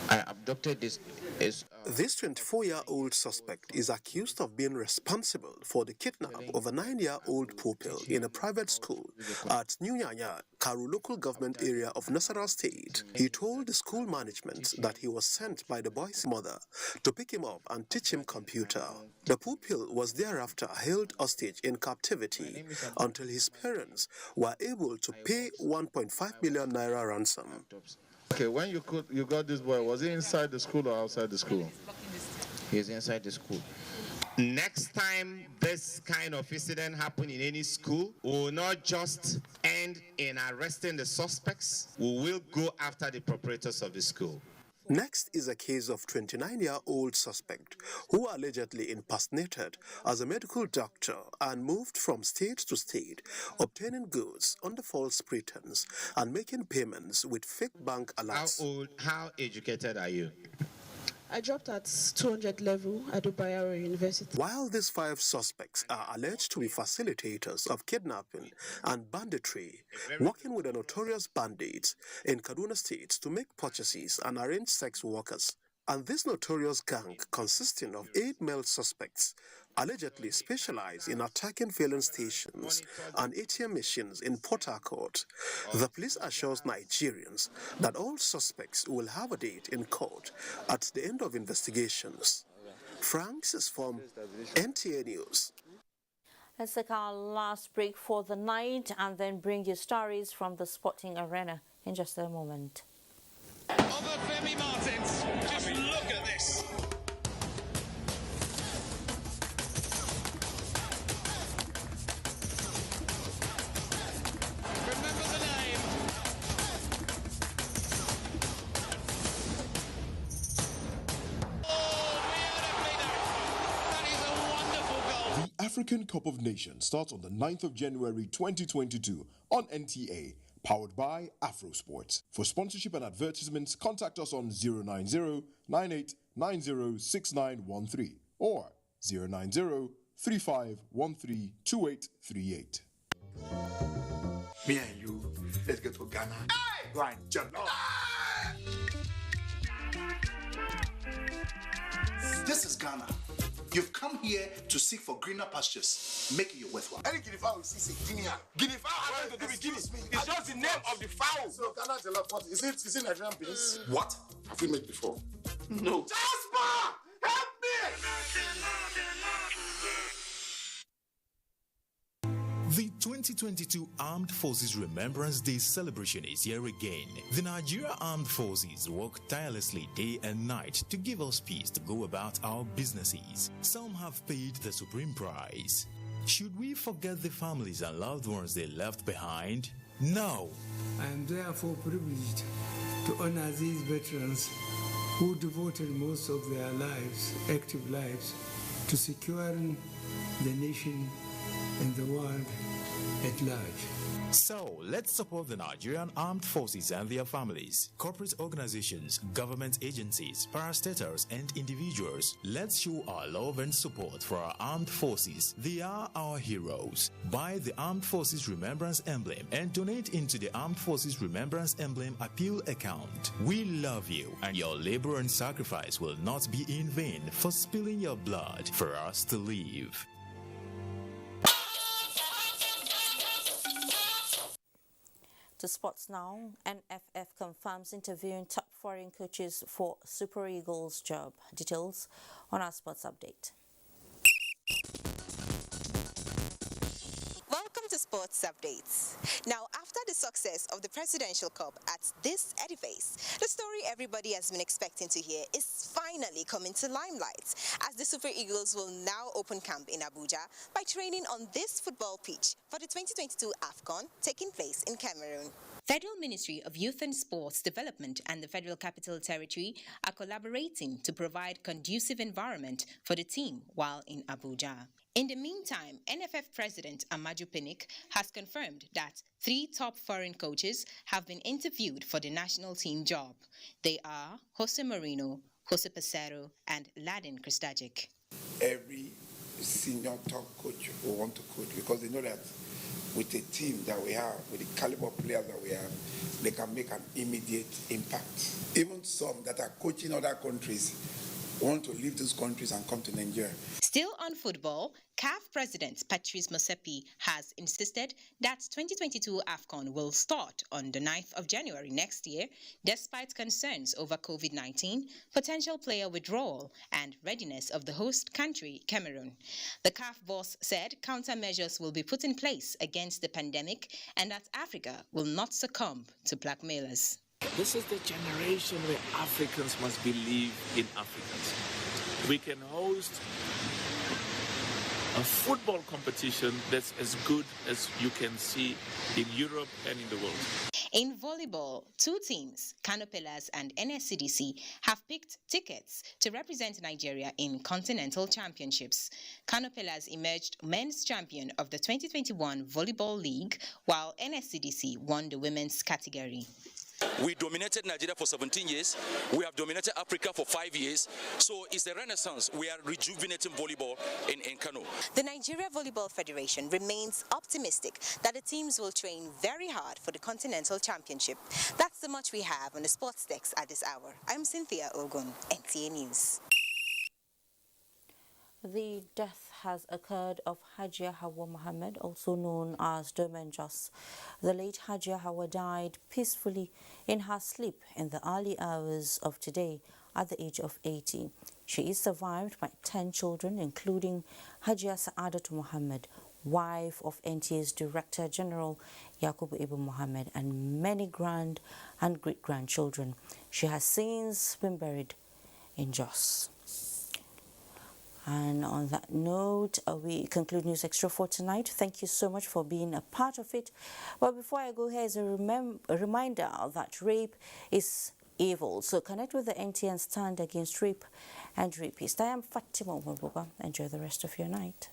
S27: abducted this is...
S29: This 24-year-old suspect is accused of being responsible for the kidnap of a 9-year-old pupil in a private school at New Yanya, Karu local government area of Nasarawa State. He told the school management that he was sent by the boy's mother to pick him up and teach him computer. The pupil was thereafter held hostage in captivity until his parents were able to pay 1.5 million naira ransom.
S27: Okay, when you got this boy, was he inside the school or outside the school? He's inside the school.
S2: Next time this kind of incident happen in any school, we will not just end in arresting the suspects. We will go after the proprietors of the school.
S29: Next is a case of 29-year-old suspect who allegedly impersonated as a medical doctor and moved from state to state, obtaining goods under false pretense and making payments with fake bank alerts.
S2: How old, how educated are you?
S4: I dropped at 200 level at Abuja University.
S29: While these 5 suspects are alleged to be facilitators of kidnapping and banditry, working with the notorious bandits in Kaduna State to make purchases and arrange sex workers, and this notorious gang consisting of 8 male suspects allegedly specialize in attacking filling stations and ATM machines in Port Harcourt. The police assures Nigerians that all suspects will have a date in court at the end of investigations. Franks is from NTA News.
S7: Let's take our last break for the night and then bring you stories from the sporting arena in just a moment.
S5: Femi Martins, just look at this. Remember the name. That is a wonderful goal.
S9: The African Cup of Nations starts on the 9th of January 2022 on NTA. Powered by Afrosport. For sponsorship and advertisements, contact us on 090-9890-6913 or 090-3513-2838.
S14: Me and you, let's get to Ghana. Hey! Right,
S15: This is Ghana. You've come here to seek for greener pastures. Make it your worthwhile.
S14: Any guinea fowl you see, say guinea. Guinea fowl has nothing to do with guinea. It's just the name of the fowl. So Ghana jollof, what is it? Is it Nigerian beans?
S15: What?
S14: Have we made before?
S15: No.
S14: Jasper! Help me!
S16: The 2022 Armed Forces Remembrance Day celebration is here again. The Nigeria Armed Forces work tirelessly day and night to give us peace to go about our businesses. Some have paid the supreme price. Should we forget the families and loved ones they left behind? No.
S17: I am therefore privileged to honor these veterans who devoted most of their lives, active lives, to securing the nation and the world at large.
S16: So, let's support the Nigerian Armed Forces and their families, corporate organizations, government agencies, parastatals, and individuals. Let's show our love and support for our armed forces. They are our heroes. Buy the Armed Forces Remembrance Emblem and donate into the Armed Forces Remembrance Emblem Appeal account. We love you, and your labor and sacrifice will not be in vain for spilling your blood for us to live.
S7: To sports now, NFF confirms interviewing top foreign coaches for Super Eagles job. Details on our sports update.
S18: Welcome to Sports Updates. Now, after the success of the Presidential Cup at this edifice, the story everybody has been expecting to hear is finally coming to limelight, as the Super Eagles will now open camp in Abuja by training on this football pitch for the 2022 AFCON taking place in Cameroon.
S30: Federal Ministry of Youth and Sports Development and the Federal Capital Territory are collaborating to provide conducive environment for the team while in Abuja. In the meantime, NFF President Amaju Pinnick has confirmed that 3 top foreign coaches have been interviewed for the national team job. They are Jose Mourinho, Jose Pesero, and Ladin Kristajic.
S14: Every senior top coach will want to coach because they know that with the team that we have, with the caliber of players that we have, they can make an immediate impact. Even some that are coaching other countries want to leave those countries and come to Nigeria.
S30: Still on football, CAF President Patrice Motsepe has insisted that 2022 AFCON will start on the 9th of January next year, despite concerns over COVID-19, potential player withdrawal, and readiness of the host country, Cameroon. The CAF boss said countermeasures will be put in place against the pandemic and that Africa will not succumb to blackmailers.
S31: This is the generation where Africans must believe in Africans.
S3: we can host a football competition that's as good as you can see in Europe and in the world.
S30: In volleyball, two teams, Kano Pillars and NSCDC, have picked tickets to represent Nigeria in continental championships. Kano Pillars emerged men's champion of the 2021 Volleyball League, while NSCDC won the women's category.
S6: We dominated Nigeria for 17 years. We have dominated Africa for 5 years. So it's a renaissance. We are rejuvenating volleyball in Kano.
S18: The Nigeria Volleyball Federation remains optimistic that the teams will train very hard for the Continental Championship. That's the much we have on the sports decks at this hour. I'm Cynthia Ogun, NTA News.
S7: The death has occurred of Hajia Hawa Mohammed, also known as Domen Jos. The late Hajia Hawa died peacefully in her sleep in the early hours of today at the age of 80. She is survived by 10 children, including Hajia Sa'adatu Mohammed, wife of NTA's Director General Yakubu Ibu Mohammed, and many grand and great-grandchildren. She has since been buried in Jos. And on that note, we conclude News Extra for tonight. Thank you so much for being a part of it. But before I go, here's a reminder that rape is evil. So connect with the NTA and stand against rape and rapists. I am Fatima Mabuba. Enjoy the rest of your night.